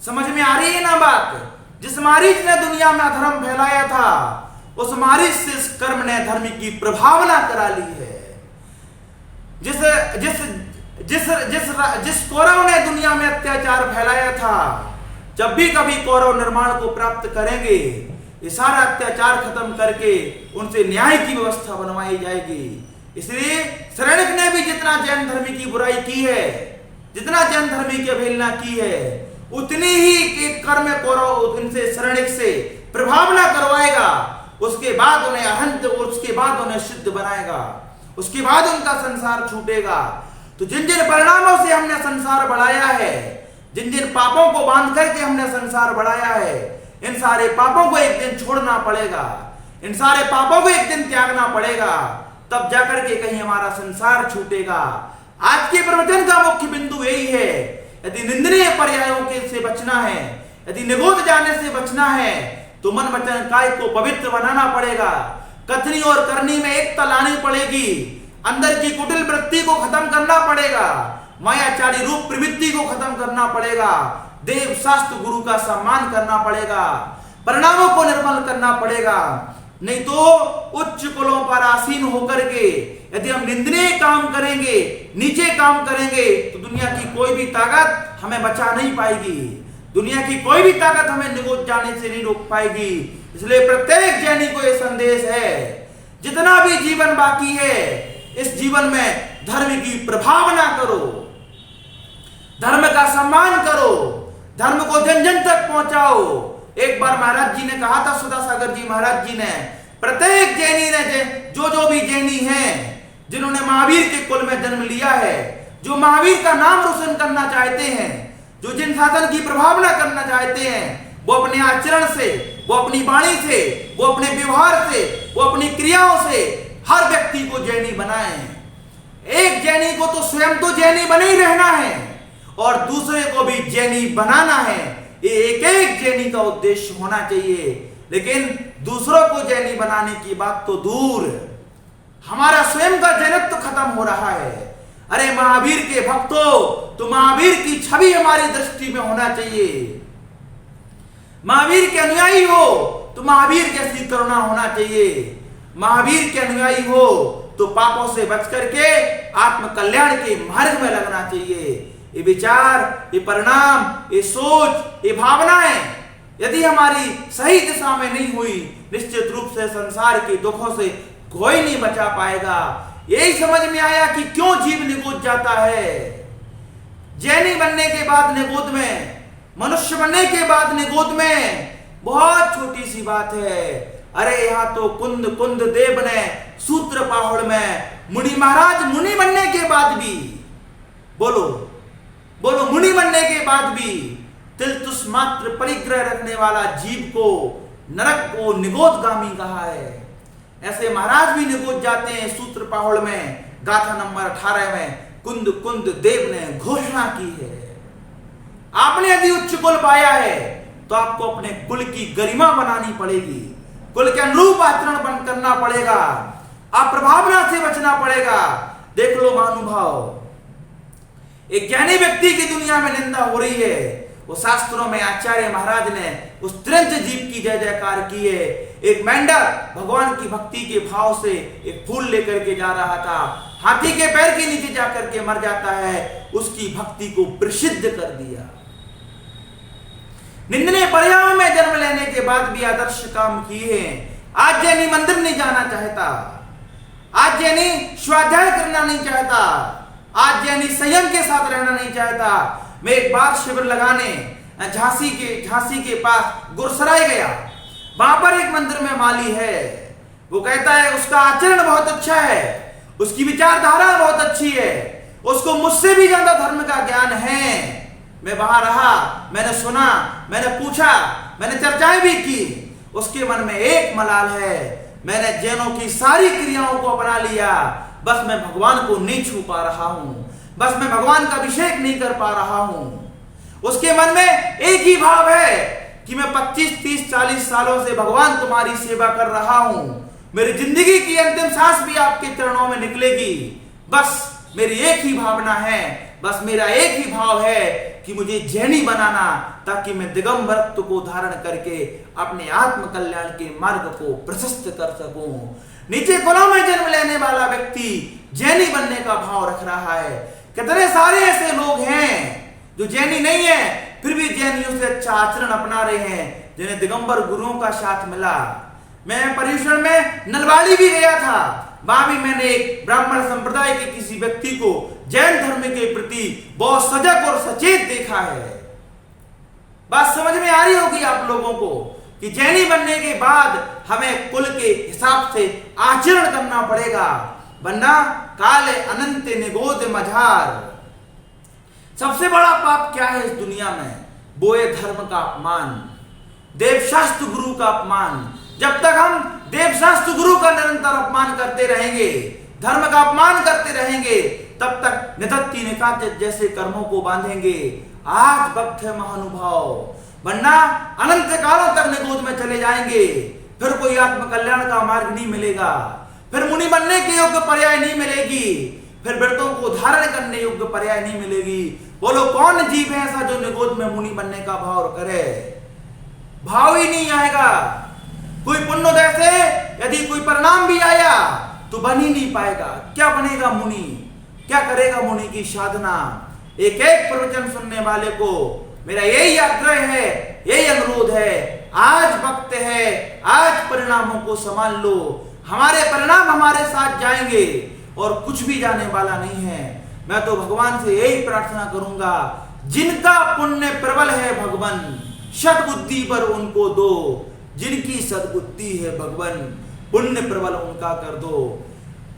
A: समझ में आ रही है ना बात? जिस मारीच ने दुनिया में अधर्म फैलाया था, उस मारीच से इस कर्म ने धर्म की प्रभावना करा ली है। जिस कौरव ने दुनिया में अत्याचार फैलाया था, जब भी कभी कौरव निर्माण को प्राप्त करेंगे, ये सारा अत्याचार खत्म करके उनसे न्याय की व्यवस्था बनवाई जाएगी। इसलिए शरणिक ने भी जितना जैन धर्म की बुराई की है, जितना जैन धर्म की अवहेलना की है, उतनी ही कर्म कौरव इनसे शरणिक से प्रभावना करवाएगा। उसके बाद उन्हें अहंत, उसके बाद उन्हें सिद्ध बनाएगा, उसके बाद उनका संसार छूटेगा। तो जिन जिन परिणामों से हमने संसार बढ़ाया है, जिन जिन पापों को बांध करके हमने संसार बढ़ाया है, इन सारे पापों को एक दिन छोड़ना पड़ेगा, इन सारे पापों को एक दिन त्यागना पड़ेगा, तब जाकर के कहीं हमारा संसार छूटेगा। आज के प्रवचन का मुख्य बिंदु यही है, यदि निंदनीय पर्यायों के से बचना है, यदि निगोद जाने से बचना है, तो मन वचन काय को पवित्र बनाना पड़ेगा। कथनी और करनी में एकता लानी पड़ेगी, अंदर की कुटिल वृत्ति को खत्म करना पड़ेगा, मायाचारी रूप प्रवृत्ति को खत्म करना पड़ेगा, देव शास्त्र गुरु का सम्मान करना पड़ेगा, परिणामों को निर्मल करना पड़ेगा। नहीं तो उच्च कुलों पर आसीन होकर के यदि हम निंदनीय काम करेंगे, नीचे काम करेंगे, तो दुनिया की कोई भी ताकत हमें बचा नहीं पाएगी, दुनिया की कोई भी ताकत हमें निगोद जाने से नहीं रोक पाएगी। इसलिए प्रत्येक जैनी को यह संदेश है, जितना भी जीवन बाकी है, इस जीवन में धर्म की प्रभावना करो, धर्म का सम्मान करो, धर्म को जन जन तक पहुंचाओ। एक बार महाराज जी ने कहा था, सुधा सागर जी महाराज जी ने, प्रत्येक जैनी ने, जो भी जैनी हैं, जिन्होंने महावीर के कुल में जन्म लिया है, जो महावीर का नाम रोशन करना चाहते हैं, जो जिन साधन की प्रभावना करना चाहते हैं, वो अपने आचरण से, वो अपनी वाणी से, वो अपने व्यवहार से, वो अपनी क्रियाओं से हर व्यक्ति को जैनी बनाएं। एक जैनी को तो स्वयं तो जैनी बने ही रहना है और दूसरे को भी जैनी बनाना है। ये एक एक जैनी का उद्देश्य होना चाहिए। लेकिन दूसरों को जैनी बनाने की बात तो दूर, हमारा स्वयं का जैनत्व खत्म हो रहा है। अरे महावीर के भक्तों, तो महावीर की छवि हमारी दृष्टि में होना चाहिए। महावीर के अनुयायी हो तो महावीर जैसी करुणा होना चाहिए। महावीर के अनुयायी हो तो पापों से बच करके आत्म कल्याण के मार्ग में लगना चाहिए। ये विचार, ये परिणाम, ये सोच, ये भावनाएं यदि हमारी सही दिशा में नहीं हुई, निश्चित रूप से संसार के दुखों से कोई नहीं बचा पाएगा। यही समझ में आया कि क्यों जीव निगोद जाता है, जैनी बनने के बाद निगोद में, मनुष्य बनने के बाद निगोद में बहुत छोटी सी बात है। अरे यहाँ तो कुंद कुंद देव ने सूत्र पाहुड़ में मुनि महाराज मुनि बनने के बाद भी, बोलो बोलो, मुनि बनने के बाद भी तिलतुस मात्र परिग्रह रखने वाला जीव को, नरक को निगोदगामी कहा है। ऐसे महाराज भी निगोद जाते हैं सूत्र पाहुड़ में। गाथा नंबर 18 में कुंद कुंद देव ने घोषणा की है। आपने यदि उच्च कुल पाया है तो आपको अपने कुल की गरिमा बनानी पड़ेगी, कुल के अनुरूप आचरण करना पड़ेगा, अप्रभावना से बचना पड़ेगा। देख लो महानुभाव, एक ज्ञानी व्यक्ति की दुनिया में निंदा हो रही है। वो शास्त्रों में आचार्य महाराज ने उस तिरंज जीव की जय जयकार की है। एक मेंढक भगवान की भक्ति के भाव से एक फूल लेकर के जा रहा था, हाथी के पैर के नीचे जाकर के मर जाता है, उसकी भक्ति को प्रसिद्ध कर दिया। निंदनीय पर्यायों में जन्म लेने के बाद भी आदर्श काम किए हैं। आज जैनी मंदिर नहीं जाना चाहता, आज जैनी स्वाध्याय करना नहीं चाहता, आज जैनी संयम के साथ रहना नहीं चाहता। मैं एक बार शिविर लगाने झांसी के पास गुरसराय गया। वहां पर एक मंदिर में माली है, वो कहता है उसका आचरण बहुत अच्छा है, उसकी विचारधारा बहुत अच्छी है, उसको मुझसे भी ज्यादा धर्म का ज्ञान है। मैं वहां रहा, मैंने सुना, मैंने पूछा, मैंने चर्चाएं भी की। उसके मन में एक मलाल है, मैंने जैनों की सारी क्रियाओं को अपना लिया, बस मैं भगवान को नहीं छू पा रहा हूं, बस मैं भगवान का अभिषेक नहीं कर पा रहा हूं। उसके मन में एक ही भाव है कि मैं 25, 30, 40 सालों से भगवान तुम्हारी सेवा कर रहा हूं, मेरी जिंदगी की अंतिम सांस भी आपके चरणों में निकलेगी। बस मेरी एक ही भावना है, बस मेरा एक ही भाव है कि मुझे जैनी बनाना, ताकि मैं दिगंबरत्व को धारण करके अपने आत्म कल्याण के मार्ग को प्रशस्त कर सकूं। नीचे कुलों में जन्म लेने वाला व्यक्ति जैनी बनने का भाव रख रहा है। कितने सारे ऐसे लोग हैं जो जैनी नहीं है, फिर भी जैनियों से अच्छा आचरण अपना रहे हैं, जिन्हें दिगंबर गुरुओं का साथ मिला। मैं पर्यूषण में नलवाड़ी भी गया था, वहां भी मैंने एक ब्राह्मण संप्रदाय के किसी व्यक्ति को जैन धर्म के प्रति बहुत सजग और सचेत देखा है। बात समझ में आ रही होगी आप लोगों को कि जैनी बनने के बाद हमें कुल के हिसाब से आचरण करना पड़ेगा, वरना काले अनंत निगोद मझार। सबसे बड़ा पाप क्या है इस दुनिया में? वो है धर्म का अपमान, देवशास्त्र गुरु का अपमान। जब तक हम देवशास्त्र गुरु का निरंतर अपमान करते रहेंगे, धर्म का अपमान करते रहेंगे, तब तक निधत्ती निकात जैसे कर्मों को बांधेंगे। आज वक्त है महानुभाव, वरना अनंत कालों तक निगोद में चले जाएंगे, फिर कोई आत्म कल्याण का मार्ग नहीं मिलेगा, फिर मुनि बनने के योग्य पर्याय नहीं मिलेगी, फिर व्रतों को धारण करने योग्य पर्याय नहीं मिलेगी। बोलो कौन जीव है ऐसा जो निगोद में मुनि बनने का भाव करे? भाव ही नहीं आएगा। कोई पुण्योदय से यदि कोई परिणाम भी आया तो बन ही नहीं पाएगा। क्या बनेगा मुनि? क्या करेगा मुनि की साधना? एक एक प्रवचन सुनने वाले को मेरा यही आग्रह है, यही अनुरोध है, आज वक्त है, आज परिणामों को संभाल लो। हमारे परिणाम हमारे साथ जाएंगे और कुछ भी जाने वाला नहीं है। मैं तो भगवान से यही प्रार्थना करूंगा, जिनका पुण्य प्रबल है भगवान, सद्बुद्धि पर उनको दो। जिनकी सद्बुद्धि है भगवान, पुण्य प्रबल उनका कर दो।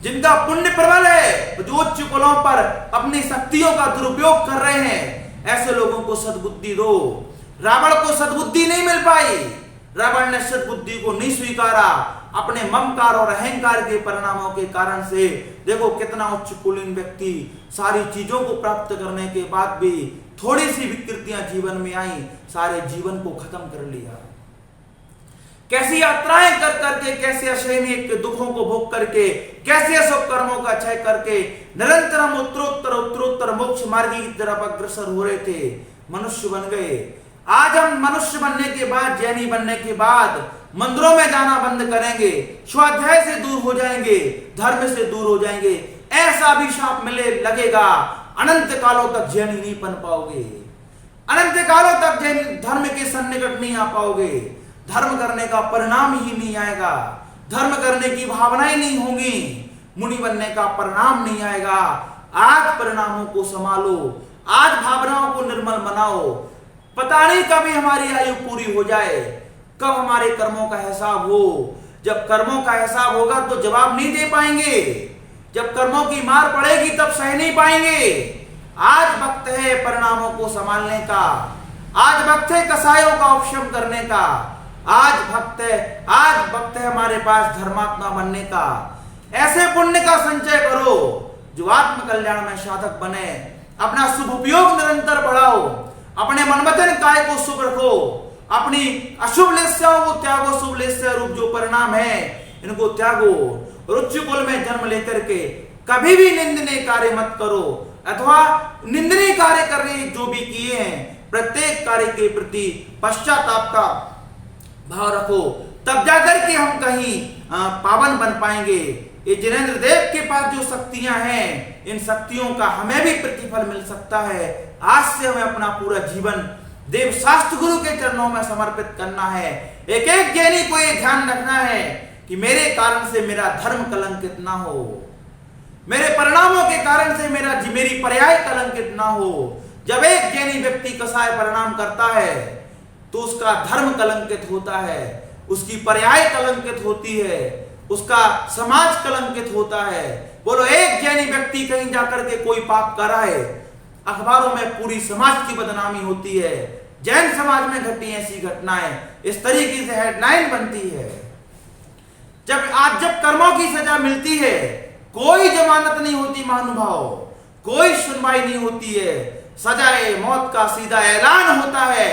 A: जिनका पुण्य प्रबल है, जो उच्च कुलों पर अपनी शक्तियों का दुरुपयोग कर रहे हैं, ऐसे लोगों को सद्बुद्धि दो। रावण को सद्बुद्धि नहीं मिल पाई, रावण ने सद्बुद्धि को नहीं स्वीकारा। अपने ममकार और अहंकार के परिणामों के कारण से देखो कितना उच्च कुलीन व्यक्ति सारी चीजों को प्राप्त करने के बाद भी थोड़ी सी विकृतियां जीवन में आई, सारे जीवन को खत्म कर लिया। कैसी यात्राएं कर करके, कैसे असहनीय दुखों को भोग करके, कैसे सब कर्मों का क्षय करके निरंतर हम उत्तरोत्तर मोक्ष मार्ग की तरफ अग्रसर हो रहे थे, मनुष्य बन गए। आज हम मनुष्य बनने के बाद, जैनी बनने के बाद मंदिरों में जाना बंद करेंगे, स्वाध्याय से दूर हो जाएंगे, धर्म से दूर हो जाएंगे। ऐसा अभिशाप मिले लगेगा, अनंत कालों तक जैनी नहीं बन पाओगे, अनंत कालों तक जैन धर्म के सन्निकट नहीं आ पाओगे। धर्म करने का परिणाम ही नहीं आएगा, धर्म करने की भावनाएं नहीं होंगी, मुनि बनने का परिणाम नहीं आएगा। आज परिणामों को संभालो, आज भावनाओं को निर्मल बनाओ। पता नहीं कभी हमारी आयु पूरी हो जाए, कब हमारे कर्मों का हिसाब हो। जब कर्मों का हिसाब होगा तो जवाब नहीं दे पाएंगे, जब कर्मों की मार पड़ेगी तब सह नहीं पाएंगे। आज वक्त है परिणामों को संभालने का, आज वक्त है कसायों का उपशम करने का, आज वक्त है हमारे पास धर्मात्मा बनने का। ऐसे पुण्य का संचय करो जो आत्म कल्याण में साधक बने। अपना शुभ उपयोग निरंतर बढ़ाओ, अपने मन वचन काय को शुभ रखो, अपनी अशुभ लेस्याओं को त्यागो, शुभ लेस्या रूप जो परिणाम है इनको त्यागो। रुच्य कुल में जन्म लेकर के कभी भी निंदनीय कार्य मत करो, अथवा निंदनीय कार्य करने जो भी किए हैं प्रत्येक कार्य के प्रति पश्चाताप का भाव रखो, तब जाकर के हम कहीं पावन बन पाएंगे। ये जिनेंद्र देव के पास जो शक्तियां हैं, इन शक्तियों का हमें भी प्रतिफल मिल सकता है। आज से हमें अपना पूरा जीवन देव शास्त्र गुरु के चरणों में समर्पित करना है। एक एक ज्ञानी को ये ध्यान रखना है कि मेरे कारण से मेरा धर्म कलंकित ना हो, मेरे परिणामों के कारण से मेरी पर्याय कलंकित ना हो। जब एक ज्ञानी व्यक्ति कसाय परिणाम करता है तो उसका धर्म कलंकित होता है, उसकी पर्याय कलंकित होती है, उसका समाज कलंकित होता है। बोलो, एक ज्ञानी व्यक्ति कहीं जाकर के कोई पाप कराए, अखबारों में पूरी समाज की बदनामी होती है। जैन समाज में घटी ऐसी घटनाएं, इस तरीके से हेडलाइन बनती है। जब कर्मों की सजा मिलती है, कोई जमानत नहीं होती महानुभाव, कोई सुनवाई नहीं होती है, सजाए मौत का सीधा ऐलान होता है।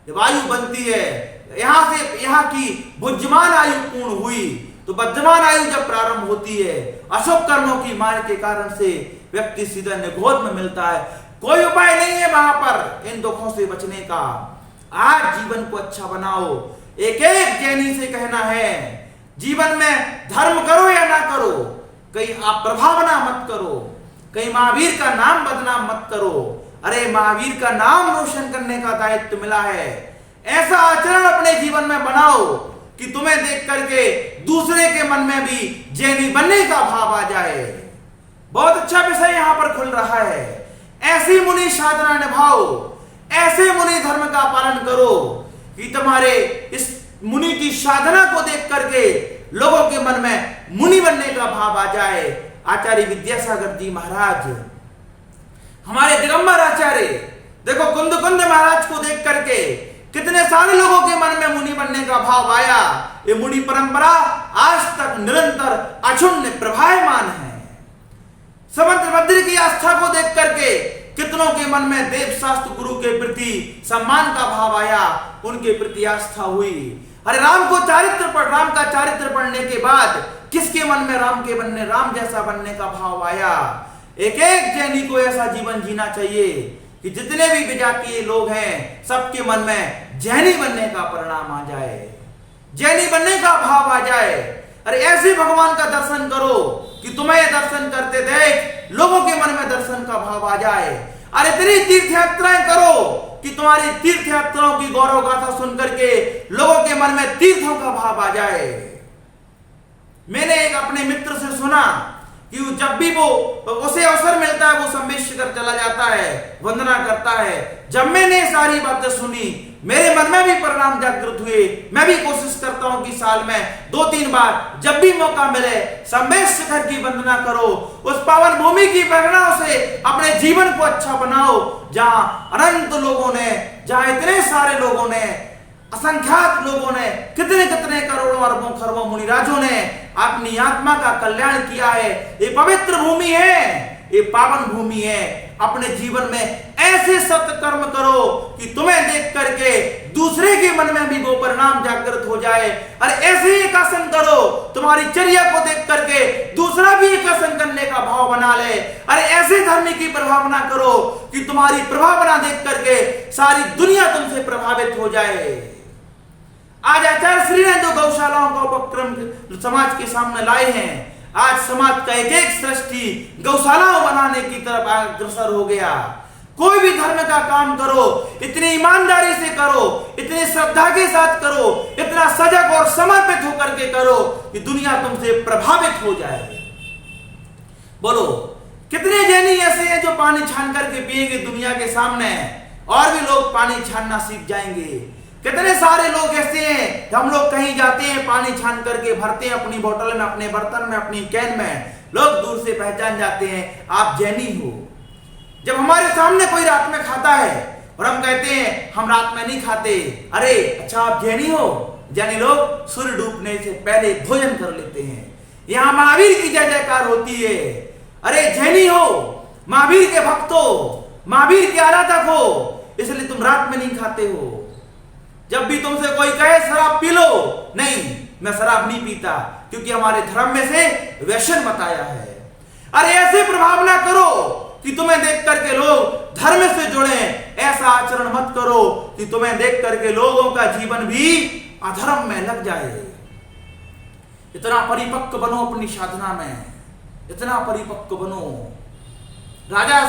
A: जब आयु बनती है, यहाँ की बुद्धिमान आयु पूर्ण हुई तो बद्धमान आयु जब प्रारंभ होती है, अशुभ कर्मों की मार के कारण से व्यक्ति सीधा निगोद में मिलता है। कोई उपाय नहीं है वहां पर इन दुखों से बचने का। आज जीवन को अच्छा बनाओ। एक एक ज्ञानी से कहना है, जीवन में धर्म करो या ना करो, कहीं आप प्रभावना मत करो, कहीं महावीर का नाम बदनाम मत करो। अरे महावीर का नाम रोशन करने का दायित्व मिला है। ऐसा आचरण अपने जीवन में बनाओ कि तुम्हें देख करके दूसरे के मन में भी जैनी बनने का भाव आ जाए। बहुत अच्छा विषय यहां पर खुल रहा है। ऐसी मुनि साधना निभाओ, ऐसे मुनि धर्म का पालन करो कि तुम्हारे इस मुनि की साधना को देख करके लोगों के मन में मुनि बनने का भाव आ जाए। आचार्य विद्यासागर जी महाराज, हमारे दिगंबर आचार्य, देखो कुंद महाराज को देख करके कितने सारे लोगों के मन में मुनि बनने का भाव आया। ये मुनि परंपरा आज तक निरंतर अक्षुण्ण प्रभायमान है। समुद्रभद्र की आस्था को देख करके कितनों के मन में देव शास्त्र गुरु के प्रति सम्मान का भाव आया, उनके प्रति आस्था हुई। अरे राम का चारित्र पढ़ने के बाद किसके मन में राम जैसा बनने का भाव आया। एक एक जैनी को ऐसा जीवन जीना चाहिए कि जितने भी विजातीय लोग हैं सबके मन में जैनी बनने का परिणाम आ जाए, जैनी बनने का भाव आ जाए। अरे ऐसे भगवान का दर्शन करो कि तुम्हें दर्शन करते देख लोगों के मन में दर्शन का भाव आ जाए। अरे इतनी तीर्थ यात्राएं करो कि तुम्हारी तीर्थ यात्राओं की गौरव गाथा सुन करके लोगों के मन में तीर्थों का भाव आ जाए। मैंने एक अपने मित्र से सुना कि जब भी उसे अवसर मिलता है वो संवेश कर चला जाता है, वंदना करता है। जब मैंने सारी बातें सुनी मेरे मन में भी परिणाम जागृत हुए। मैं भी कोशिश करता हूं कि साल में 2-3 बार जब भी मौका मिले संवेश शिखर की वंदना करो, उस पावन भूमि की प्रेरणाओं से अपने जीवन को अच्छा बनाओ, जहां अनंत लोगों ने, जहां इतने सारे लोगों ने, असंख्यात लोगों ने, कितने कितने करोड़ों अरबों खरबों मुनिराजों ने अपनी आत्मा का कल्याण किया है। ये पवित्र भूमि है, ये पावन भूमि है। अपने जीवन में ऐसे सत्य कर्म करो कि तुम्हें देख करके दूसरे के मन में भी वो परिणाम जागृत हो जाए। और ऐसे ही एक आसन करो, तुम्हारी चर्या को देख करके दूसरा भी एक आसन करने का भाव बना ले। अरे ऐसे धर्म की प्रभावना करो कि तुम्हारी प्रभावना देख करके सारी दुनिया तुमसे प्रभावित हो जाए। आज आचार्य श्री ने जो गौशालाओं का उपक्रम समाज के सामने लाए हैं, आज समाज का एक एक सृष्टि गौशालाओं बनाने की तरफ अग्रसर हो गया। कोई भी धर्म का काम करो, इतनी ईमानदारी से करो, इतनी श्रद्धा के साथ करो, इतना सजग और समर्पित होकर के करो कि दुनिया तुमसे प्रभावित हो जाए। बोलो, कितने जैनी ऐसे हैं जो पानी छान करके पिएंगे दुनिया के सामने और भी लोग पानी छानना सीख जाएंगे। कितने सारे लोग ऐसे हैं, हम लोग कहीं जाते हैं पानी छान करके भरते हैं अपनी बोतल में, अपने बर्तन में, अपनी कैन में, लोग दूर से पहचान जाते हैं आप जैनी हो। जब हमारे सामने कोई रात में खाता है और हम कहते हैं हम रात में नहीं खाते, अरे अच्छा आप जैनी हो। जैनी लोग सूर्य डूबने से पहले भोजन कर लेते हैं। यहाँ महावीर की जय जयकार होती है। अरे जैनी हो, महावीर के भक्त हो, महावीर के आराधक हो, इसलिए तुम रात में नहीं खाते हो। जब भी तुमसे कोई कहे शराब पी लो, नहीं मैं शराब नहीं पीता, क्योंकि हमारे धर्म में से व्यसन बताया है। अरे ऐसे प्रभाव ना करो कि तुम्हें देख करके लोग धर्म से जुड़े, ऐसा आचरण मत करो कि तुम्हें देख करके लोगों का जीवन भी अधर्म में लग जाए। इतना परिपक्व बनो अपनी साधना में, इतना परिपक्व बनो। राजा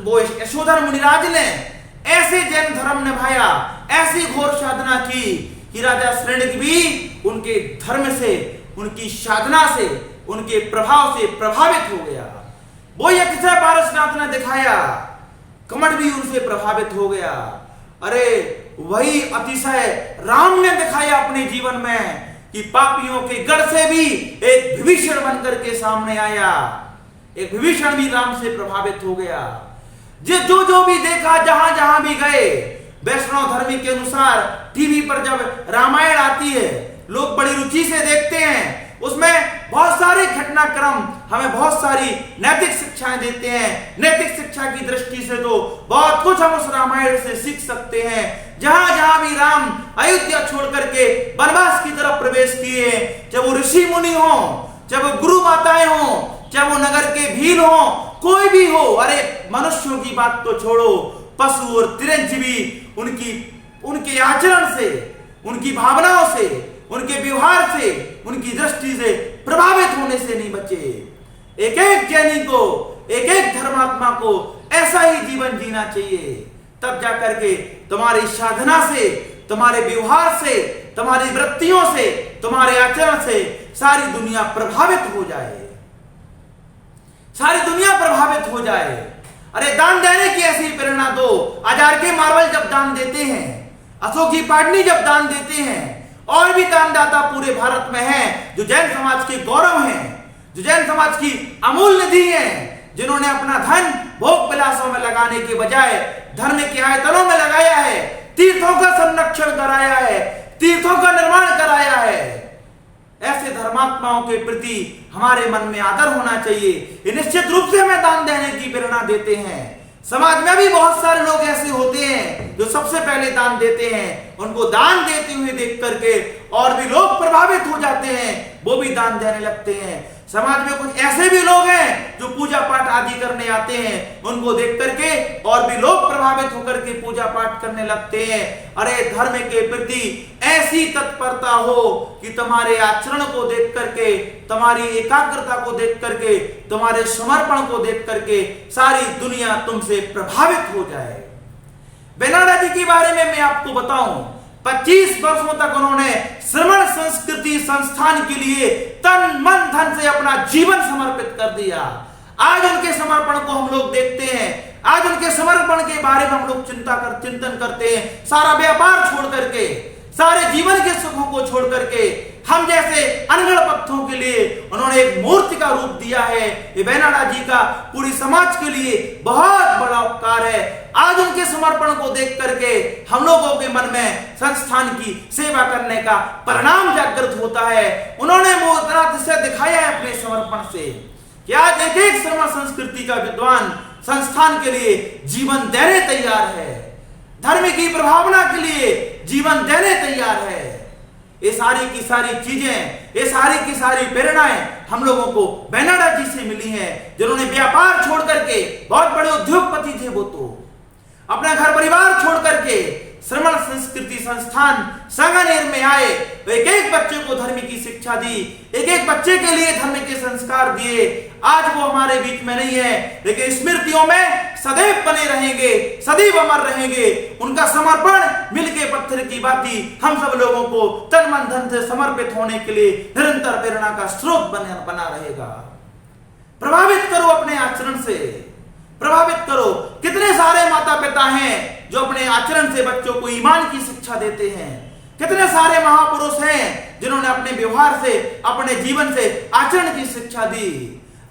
A: वो यशोधर मुनिराज ने ऐसे जैन धर्म निभाया, ऐसी घोर साधना की कि राजा श्रेणिक भी उनके धर्म से, उनकी साधना से, उनके प्रभाव से प्रभावित हो गया। वो अतिशय पारसनाथ ने दिखाया, कमठ भी उनसे प्रभावित हो गया। अरे वही अतिशय राम ने दिखाया अपने जीवन में कि पापियों के गढ़ से भी एक विभीषण बनकर के सामने आया। एक विभीषण भी राम से प्रभावित हो गया। जो भी देखा, जहां जहां भी गए, वैष्णव धर्म के अनुसार टीवी पर जब रामायण आती है लोग बड़ी रुचि से देखते हैं। उसमें बहुत सारे घटनाक्रम हमें बहुत सारी नैतिक शिक्षाएं देते हैं। नैतिक शिक्षा की दृष्टि से तो बहुत कुछ हम उस रामायण से सीख सकते हैं। जहां जहां भी राम अयोध्या छोड़ करके वनवास की तरफ प्रवेश किए, चाहे वो ऋषि मुनि हो, चाहे वो गुरु माताएं हो, चाहे वो नगर के भील हो, कोई भी हो, अरे मनुष्यों की बात तो छोड़ो, पशु और तिरंजीवी उनके आचरण से, उनकी भावनाओं से, उनके व्यवहार से, उनकी दृष्टि से प्रभावित होने से नहीं बचे। एक एक जैनी को, एक एक धर्मात्मा को ऐसा ही जीवन जीना चाहिए, तब जाकर के तुम्हारी साधना से, तुम्हारे व्यवहार से, तुम्हारी वृत्तियों से, तुम्हारे आचरण से सारी दुनिया प्रभावित हो जाए, सारी दुनिया प्रभावित हो जाए। अरे दान देने की ऐसी प्रेरणा दो। आचार्य के मार्वल जब दान देते हैं, अशोक जी पाटनी जब दान देते हैं, और भी दानदाता पूरे भारत में हैं जो जैन समाज के गौरव हैं, जो जैन समाज की अमूल्य निधि हैं, जिन्होंने अपना धन भोग विलासों में लगाने के बजाय धर्म के आयतनों में लगाया है, तीर्थों का संरक्षण कराया है, तीर्थों का निर्माण कराया है। ऐसे धर्मात्माओं के प्रति हमारे मन में आदर होना चाहिए। ये निश्चित रूप से हमें दान देने की प्रेरणा देते हैं। समाज में भी बहुत सारे लोग ऐसे होते हैं जो सबसे पहले दान देते हैं। उनको दान देते हुए देख करके और भी लोग प्रभावित हो जाते हैं, वो भी दान देने लगते हैं। समाज में कुछ ऐसे भी लोग हैं जो पूजा पाठ आदि करने आते हैं, उनको देख करके और भी लोग प्रभावित होकर के पूजा पाठ करने लगते हैं। अरे धर्म के प्रति ऐसी तत्परता हो कि तुम्हारे आचरण को देख करके, तुम्हारी एकाग्रता को देख करके, तुम्हारे समर्पण को देख करके सारी दुनिया तुमसे प्रभावित हो जाए। बेनाडा जी के बारे में मैं आपको बताऊं, 25 वर्षों तक उन्होंने श्रमण संस्कृति संस्थान के लिए तन मन धन से अपना जीवन समर्पित कर दिया। आज उनके समर्पण को हम लोग देखते हैं, आज उनके समर्पण के बारे में हम लोग चिंतन करते हैं। सारा व्यापार छोड़ करके, सारे जीवन के सुखों को छोड़ करके हम जैसे अनगढ़ पत्थों के लिए उन्होंने एक मूर्ति का रूप दिया है। ये बेनाडा जी का पूरी समाज के लिए बहुत बड़ा उपकार है। आज उनके समर्पण को देख करके हम लोगों के मन में संस्थान की सेवा करने का परिणाम जागृत होता है। उन्होंने वो तरह से दिखाया है अपने समर्पण से कि आज एक एक श्रमण संस्कृति का विद्वान संस्थान के लिए जीवन देने तैयार है, धर्म की प्रभावना के लिए जीवन देने तैयार है। ये सारी की सारी चीजें, ये सारी की सारी प्रेरणाएं हम लोगों को बेनाडा जी से मिली हैं, जिन्होंने व्यापार छोड़ करके, बहुत बड़े उद्योगपति थे वो तो, अपना घर परिवार छोड़ करके श्रमण संस्कृति संस्थान संगनेर में आए, तो एक एक बच्चे को धर्म की शिक्षा दी, एक एक बच्चे के लिए धर्म के संस्कार दिए। आज वो हमारे बीच में नहीं है, लेकिन स्मृतियों में सदैव बने रहेंगे, सदैव अमर रहेंगे। उनका समर्पण मिलके पत्थर की बाती हम सब लोगों को तन मन धन से समर्पित होने के लिए निरंतर प्रेरणा का स्रोत बना रहेगा। प्रभावित करो अपने आचरण से, प्रभावित करो। कितने सारे माता पिता हैं जो अपने आचरण से बच्चों को ईमान की शिक्षा देते हैं। कितने सारे महापुरुष हैं जिन्होंने अपने व्यवहार से, अपने जीवन से आचरण की शिक्षा दी।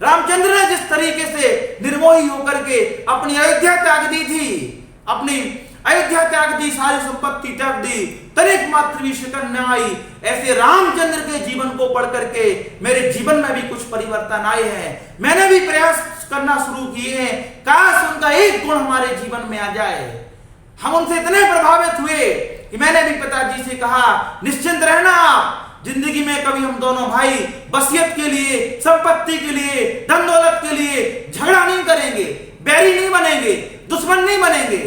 A: रामचंद्र ने जिस तरीके से निर्मोही होकर के अपनी अयोध्या त्याग दी थी, अपनी अयोध्या त्याग दी, सारी संपत्ति त्याग दी, तनिक मात्र भी शिकन न आई। ऐसे रामचंद्र के जीवन को पढ़ करके मेरे जीवन में भी कुछ परिवर्तन आए हैं। मैंने भी प्रयास करना शुरू किए हैं, काश उनका एक गुण हमारे जीवन में आ जाए। हम उनसे इतने प्रभावित हुए कि मैंने भी पिताजी से कहा, निश्चिंत रहना आप, जिंदगी में कभी हम दोनों भाई वसीयत के लिए, संपत्ति के लिए, धन दौलत के लिए झगड़ा नहीं करेंगे, बैरी नहीं बनेंगे, दुश्मन नहीं बनेंगे।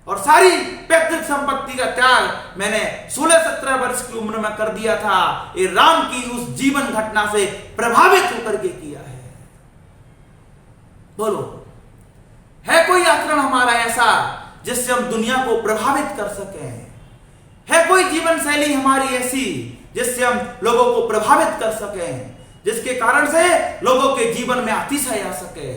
A: और सारी पैतृक संपत्ति का त्याग मैंने 16-17 वर्ष की उम्र में कर दिया था। ये राम की उस जीवन घटना से प्रभावित होकर के किया है। बोलो, है कोई आचरण हमारा ऐसा जिससे हम दुनिया को प्रभावित कर सकें? है कोई जीवन शैली हमारी ऐसी जिससे हम लोगों को प्रभावित कर सकें, जिसके कारण से लोगों के जीवन में अतिशय आ सके?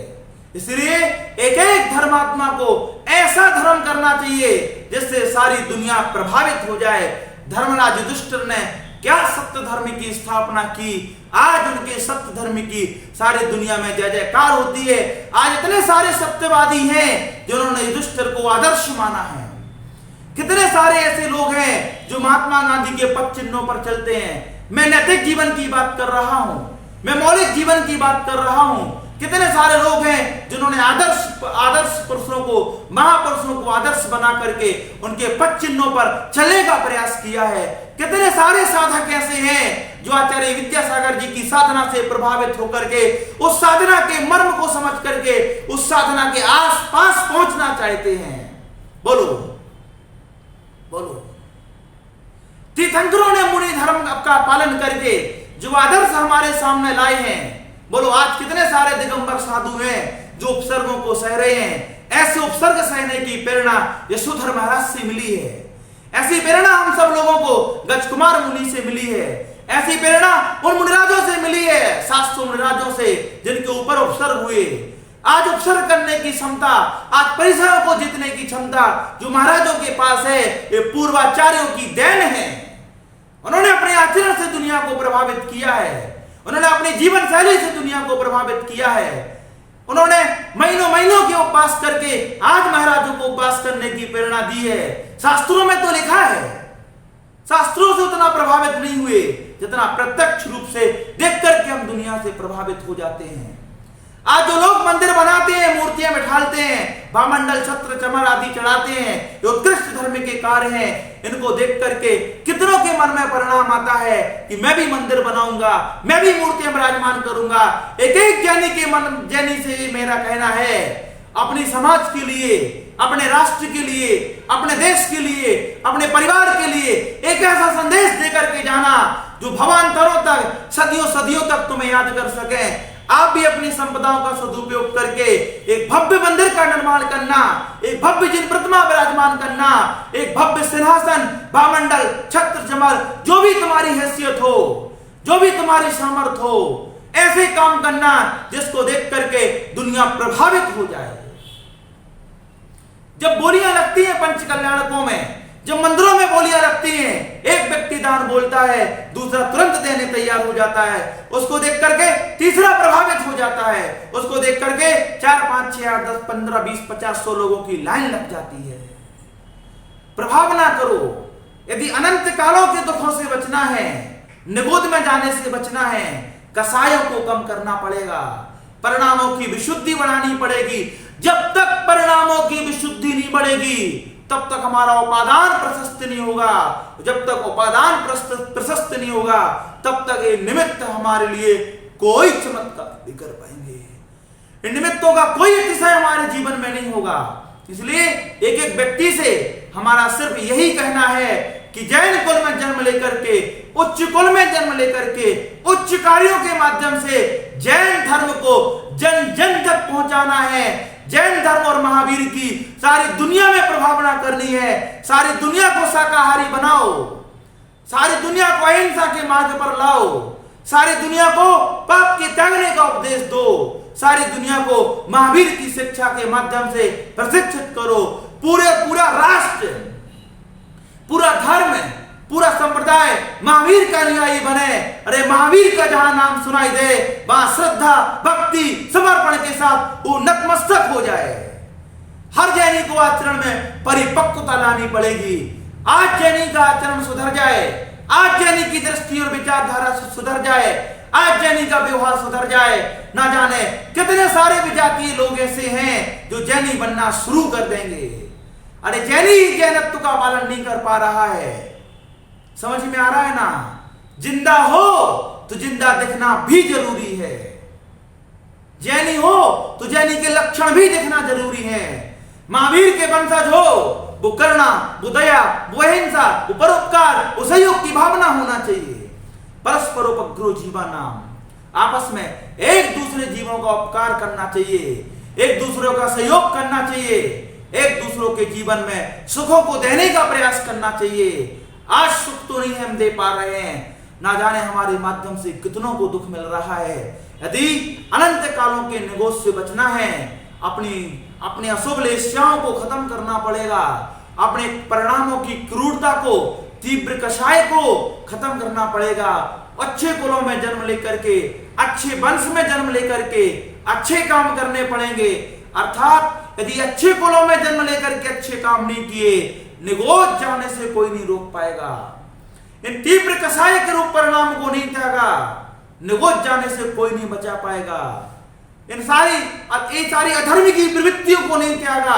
A: इसलिए एक एक धर्मात्मा को ऐसा धर्म करना चाहिए जिससे सारी दुनिया प्रभावित हो जाए। धर्मराज युधिष्ठिर ने क्या सत्य धर्म की स्थापना की, आज उनके सत्य धर्म की सारी दुनिया में जय जयकार होती है। आज इतने सारे सत्यवादी हैं जिन्होंने युधिष्ठिर को आदर्श माना है। कितने सारे ऐसे लोग हैं जो महात्मा गांधी के पद चिन्हों पर चलते हैं। मैं नैतिक जीवन की बात कर रहा हूं, मैं मौलिक जीवन की बात कर रहा हूं। कितने सारे लोग हैं जिन्होंने आदर्श पुरुषों को, महापुरुषों को आदर्श बना करके उनके पद चिन्हों पर चलने का प्रयास किया है। कितने सारे साधक ऐसे हैं जो आचार्य विद्यासागर जी की साधना से प्रभावित होकर के उस साधना के मर्म को समझ करके उस साधना के आसपास पहुंचना चाहते हैं। बोलो बोलो, तीर्थंकरों ने मुनि धर्म का पालन करके जो आदर्श हमारे सामने लाए हैं। बोलो, आज कितने सारे दिगंबर साधु हैं जो उपसर्गों को सह रहे हैं। ऐसे उपसर्ग सहने की प्रेरणा यशोधर महाराज से मिली है। ऐसी प्रेरणा हम सब लोगों को गजकुमार मुनि से मिली है। ऐसी प्रेरणा उन मुनिराजों से मिली है, 700 मुनिराजों से जिनके ऊपर उपसर्ग हुए। आज उपसर्ग करने की क्षमता, आज परिसरों को जीतने की क्षमता जो महाराजों के पास है, ये पूर्वाचार्यों की देन है। उन्होंने अपने आचरण से दुनिया को प्रभावित किया है। उन्होंने अपनी जीवन शैली से दुनिया को प्रभावित किया है। उन्होंने महीनों महीनों के उपवास करके आज महाराजों को उपवास करने की प्रेरणा दी है। शास्त्रों में तो लिखा है, शास्त्रों से उतना प्रभावित नहीं हुए जितना प्रत्यक्ष रूप से देख करके हम दुनिया से प्रभावित हो जाते हैं। आज जो लोग मंदिर बनाते हैं, मूर्तियां बिठालते हैं, भामंडल, छत्र, चमर आदि चढ़ाते हैं, ये उत्कृष्ट धर्म के कार्य हैं। इनको देख करके कितनों के मन में परिणाम आता है कि मैं भी मंदिर बनाऊंगा, मैं भी मूर्तियां विराजमान करूंगा। एक एक ज्ञानी से मेरा कहना है, अपनी समाज के लिए, अपने राष्ट्र के लिए, अपने देश के लिए, अपने परिवार के लिए एक ऐसा संदेश देकर के जाना जो भवांतरों तक, सदियों सदियों तक तुम्हें याद कर सके। आप भी अपनी संपदाओं का सदुपयोग करके एक भव्य मंदिर का निर्माण करना, एक भव्य जिन प्रतिमा विराजमान करना, एक भव्य सिंहासन, भामंडल, छत्र, चमर, जो भी तुम्हारी हैसियत हो, जो भी तुम्हारी सामर्थ हो, ऐसे काम करना जिसको देख करके दुनिया प्रभावित हो जाए। जब बोलियां लगती हैं पंच कल्याणकों में, जब मंदिरों में बोलियां लगती हैं, एक व्यक्ति दान बोलता है, दूसरा तुरंत देने तैयार हो जाता है। उसको देख करके तीसरा प्रभावित हो जाता है। उसको देख करके 4, 5, 6, 8, 10, 15, 20, 50, 100 लोगों की लाइन लग जाती है। प्रभाव ना करो। यदि अनंत कालों के दुखों से बचना है, निगोद में जाने से बचना है, कसायों को कम करना पड़ेगा, परिणामों की विशुद्धि बढ़ानी पड़ेगी। जब तक परिणामों की विशुद्धि नहीं बढ़ेगी तब तक हमारा उपादान प्रशस्त नहीं होगा। जब तक उपादान प्रशस्त नहीं होगा तब तक ये निमित्त हमारे लिए कोई चमत्कार नहीं कर पाएंगे। इन निमित्तों का कोई अतिशय हमारे जीवन में नहीं होगा। इसलिए एक एक व्यक्ति से हमारा सिर्फ यही कहना है कि जैन कुल में जन्म लेकर के, उच्च कुल में जन्म लेकर के, उच्च कार्यों के माध्यम से जैन धर्म को जन जन तक पहुंचाना है। जैन धर्म और महावीर की सारी दुनिया में प्रभावना करनी है। सारी दुनिया को शाकाहारी बनाओ, सारी दुनिया को अहिंसा के मार्ग पर लाओ, सारी दुनिया को पाप के त्यागने का उपदेश दो। सारी दुनिया को महावीर की शिक्षा के माध्यम से प्रशिक्षित करो। पूरा राष्ट्र, पूरा धर्म, पूरा संप्रदाय महावीर का अनुयायी बने। अरे महावीर का जहां नाम सुनाई दे वहां श्रद्धा, भक्ति, समर्पण के साथ वो नतमस्तक हो जाए। हर जैनी को आचरण में परिपक्वता लानी पड़ेगी। आज जैनी का आचरण सुधर जाए, आज जैनी की दृष्टि और विचारधारा सुधर जाए, आज जैनी का व्यवहार सुधर जाए, ना जाने कितने सारे विजातीय लोग ऐसे हैं जो जैनी बनना शुरू कर देंगे। अरे जैनी ही जैनत्व का पालन नहीं कर पा रहा है। समझ में आ रहा है ना? जिंदा हो तो जिंदा दिखना भी जरूरी है। जैनी हो तो जैनी के लक्षण भी दिखना जरूरी है। महावीर के वंशज हो, वो करुणा, वो दया, वो अहिंसा, वो परोपकार, वो सहयोग की भावना होना चाहिए। परस्परोपग्रो जीवा नाम, आपस में एक दूसरे जीवों का उपकार करना चाहिए, एक दूसरे का सहयोग करना चाहिए, एक दूसरों के जीवन में सुखों को देने का प्रयास करना चाहिए। आज सुख तो नहीं हम दे पा रहे हैं, ना जाने हमारे माध्यम से कितनों को दुख मिल रहा है। यदि अनंत कालों के निगोज से बचना है, अपनी अशुभ लेस्याओं को खत्म करना पड़ेगा, अपने परिणामों की क्रूरता को, तीव्र कषाय को खत्म करना पड़ेगा। अच्छे कुलों में जन्म लेकर के, अच्छे वंश में जन्म लेकर के अच्छे काम करने पड़ेंगे। अर्थात यदि अच्छे कुलों में जन्म लेकर के अच्छे काम नहीं किए, निगोज जाने से कोई नहीं रोक पाएगा। इन तीव्र कषाय के रूप परिणाम को नहीं त्यागा, निगोज जाने से कोई नहीं बचा पाएगा। इन सारी अधर्म की प्रवृत्तियों को नहीं त्यागा,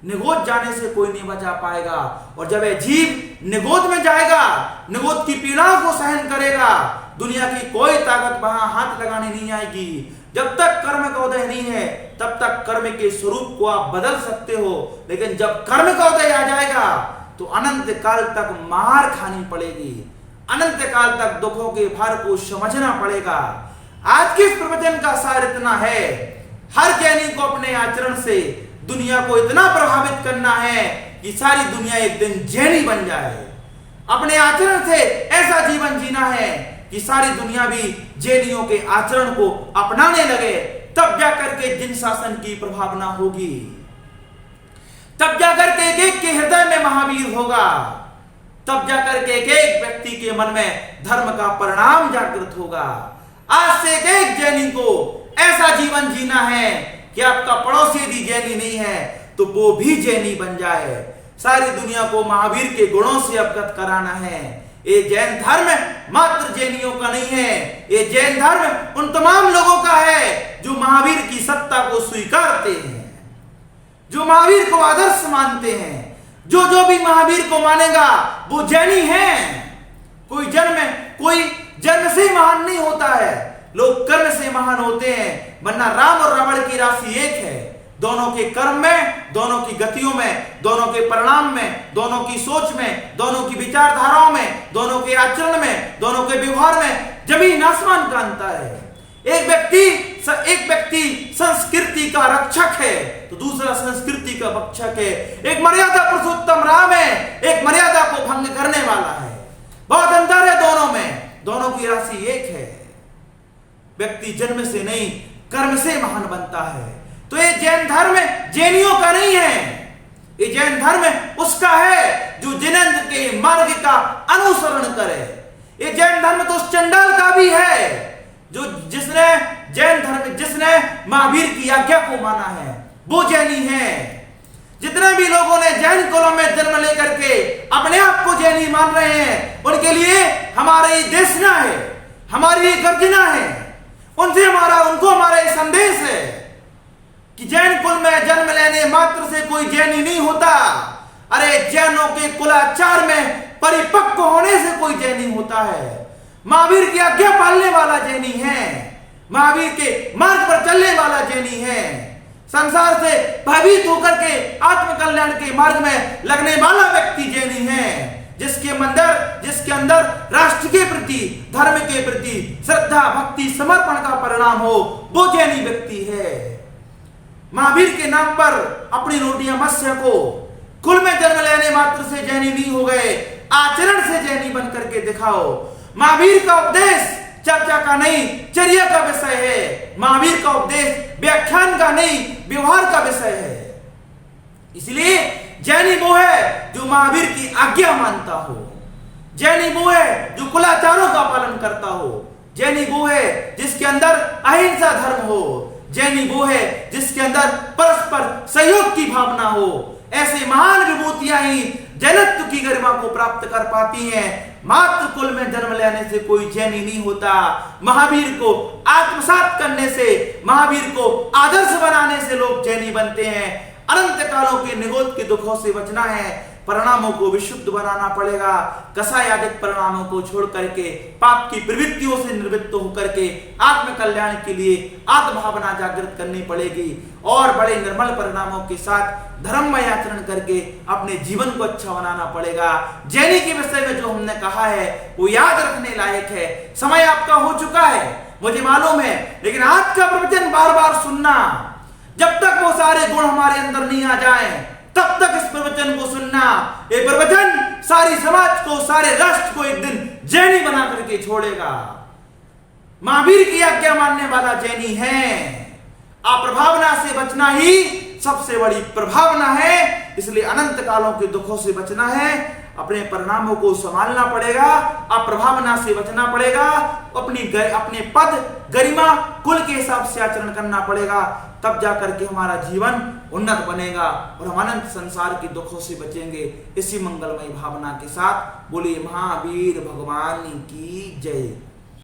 A: निगोद जाने से कोई नहीं बचा पाएगा। और जब यह जीव निगोद में जाएगा, निगोद की पीड़ाओं को सहन करेगा, दुनिया की कोई ताकत वहां हाथ लगाने नहीं आएगी। जब तक कर्म का उदय नहीं है, तब तक कर्म के स्वरूप को आप बदल सकते हो, लेकिन जब कर्म का उदय आ जाएगा तो अनंत काल तक मार खानी पड़ेगी, अनंत काल तक दुखों के भार को समझना पड़ेगा। आज के इस प्रवचन का सार इतना है, हर जैनी को अपने आचरण से दुनिया को इतना प्रभावित करना है कि सारी दुनिया एक दिन जैनी बन जाए। अपने आचरण से ऐसा जीवन जीना है कि सारी दुनिया भी जैनियों के आचरण को अपनाने लगे। तब जाकर के जिन शासन की प्रभावना होगी, तब जाकर के एक के हृदय में महावीर होगा, तब जाकर के एक व्यक्ति के मन में धर्म का परिणाम जागृत होगा। आज से एक जैनी को ऐसा जीवन जीना है कि आपका पड़ोसी यदि जैनी नहीं है तो वो भी जैनी बन जाए। सारी दुनिया को महावीर के गुणों से अवगत कराना है। ये जैन धर्म मात्र जैनियों का नहीं है, ये जैन धर्म उन तमाम लोगों का है जो महावीर की सत्ता को स्वीकारते हैं, जो महावीर को आदर्श मानते हैं। जो भी महावीर को मानेगा वो जैनी है। कोई जन्म से महान नहीं होता है, लोग कर्म से महान होते हैं। वरना राम और रावण की राशि एक है, दोनों के कर्म में, दोनों की गतियों में, दोनों के परिणाम में, दोनों की सोच में, दोनों की विचारधाराओं में, दोनों के आचरण में, दोनों के व्यवहार में जमीन आसमान का अंतर है। एक व्यक्ति संस्कृति का रक्षक है तो दूसरा संस्कृति का भक्षक है। एक मर्यादा पुरुषोत्तम राम है, एक मर्यादा को भंग करने वाला है। बहुत अंतर है दोनों में, दोनों की राशि एक है। व्यक्ति जन्म से नहीं कर्म से महान बनता है। तो ये जैन धर्म जैनियों का नहीं है, ये जैन धर्म उसका है जो जिनेंद्र के मार्ग का अनुसरण करे। ये जैन धर्म तो उस चंडाल का भी है जो जिसने महावीर की आज्ञा को माना है, वो जैनी है। जितने भी लोगों ने जैन कुलों में जन्म लेकर के अपने आप को जैनी मान रहे हैं, उनके लिए हमारी देशना है, हमारी गर्जना है। उनको हमारा ये संदेश है कि जैन कुल में जन्म लेने मात्र से कोई जैनी नहीं होता। अरे जैनों के कुलाचार में परिपक्व होने से कोई जैनी होता है। महावीर की आज्ञा पालने वाला जैनी है, महावीर के मार्ग पर चलने वाला जैनी है। संसार से भयभीत होकर के आत्मकल्याण के मार्ग में लगने वाला व्यक्ति जैनी है, जिसके अंदर राष्ट्र के प्रति, धर्म के प्रति श्रद्धा, भक्ति, समर्पण का परिणाम हो, वो जैनी व्यक्ति है। महावीर के नाम पर अपनी रोटियां मत सेको। कुल में जन्म लेने मात्र से जैनी नहीं हो गए, आचरण से जैनी बन करके दिखाओ। महावीर का उपदेश चर्चा का नहीं, चर्या का विषय है। महावीर का उपदेश व्याख्यान का नहीं, व्यवहार का विषय है। इसलिए जैनी वो है जो महावीर की आज्ञा मानता हो, जैनी वो है जो कुलाचारों का पालन करता हो, जैनी वो है जिसके अंदर अहिंसा धर्म हो, जैनी वो है जिसके अंदर परस्पर सहयोग की भावना हो। ऐसे महान विभूतियां ही जैनत्व की गरिमा को प्राप्त कर पाती हैं। मातृ कुल में जन्म लेने से कोई जैनी नहीं होता। महावीर को आत्मसात करने से, महावीर को आदर्श बनाने से लोग जैनी बनते हैं। अनंत कालों के निगोद के दुखों से बचना है, परिणामों को विशुद्ध बनाना पड़ेगा। कसायादिक परिणामों को छोड़ करके, पाप की प्रवृत्तियों से निवृत्त होकर के आत्म कल्याण के लिए आत्म भावना जागृत करनी पड़ेगी और बड़े निर्मल परिणामों के साथ धर्ममय आचरण करके अपने जीवन को अच्छा बनाना पड़ेगा। जैनी के विषय में जो हमने कहा है वो याद रखने लायक है। समय आपका हो चुका है, मुझे मालूम है, लेकिन आज का प्रवचन बार बार सुनना। जब तक वो सारे गुण हमारे अंदर नहीं आ जाएं, तब तक इस प्रवचन को सुनना। ये प्रवचन सारी समाज को, सारे राष्ट्र को एक दिन जैनी बना करके छोड़ेगा। महावीर की आज्ञा मानने वाला जैनी है। अप्रभावना से बचना ही सबसे बड़ी प्रभावना है। इसलिए अनंत कालों के दुखों से बचना है, अपने परिणामों को संभालना पड़ेगा, अप्रभावना से बचना पड़ेगा, अपने पद, गरिमा, कुल के हिसाब से आचरण करना पड़ेगा। तब जाकर के हमारा जीवन उन्नत बनेगा और हम अनंत संसार के दुखों से बचेंगे। इसी मंगलमय भावना के साथ बोलिए महावीर भगवान की जय।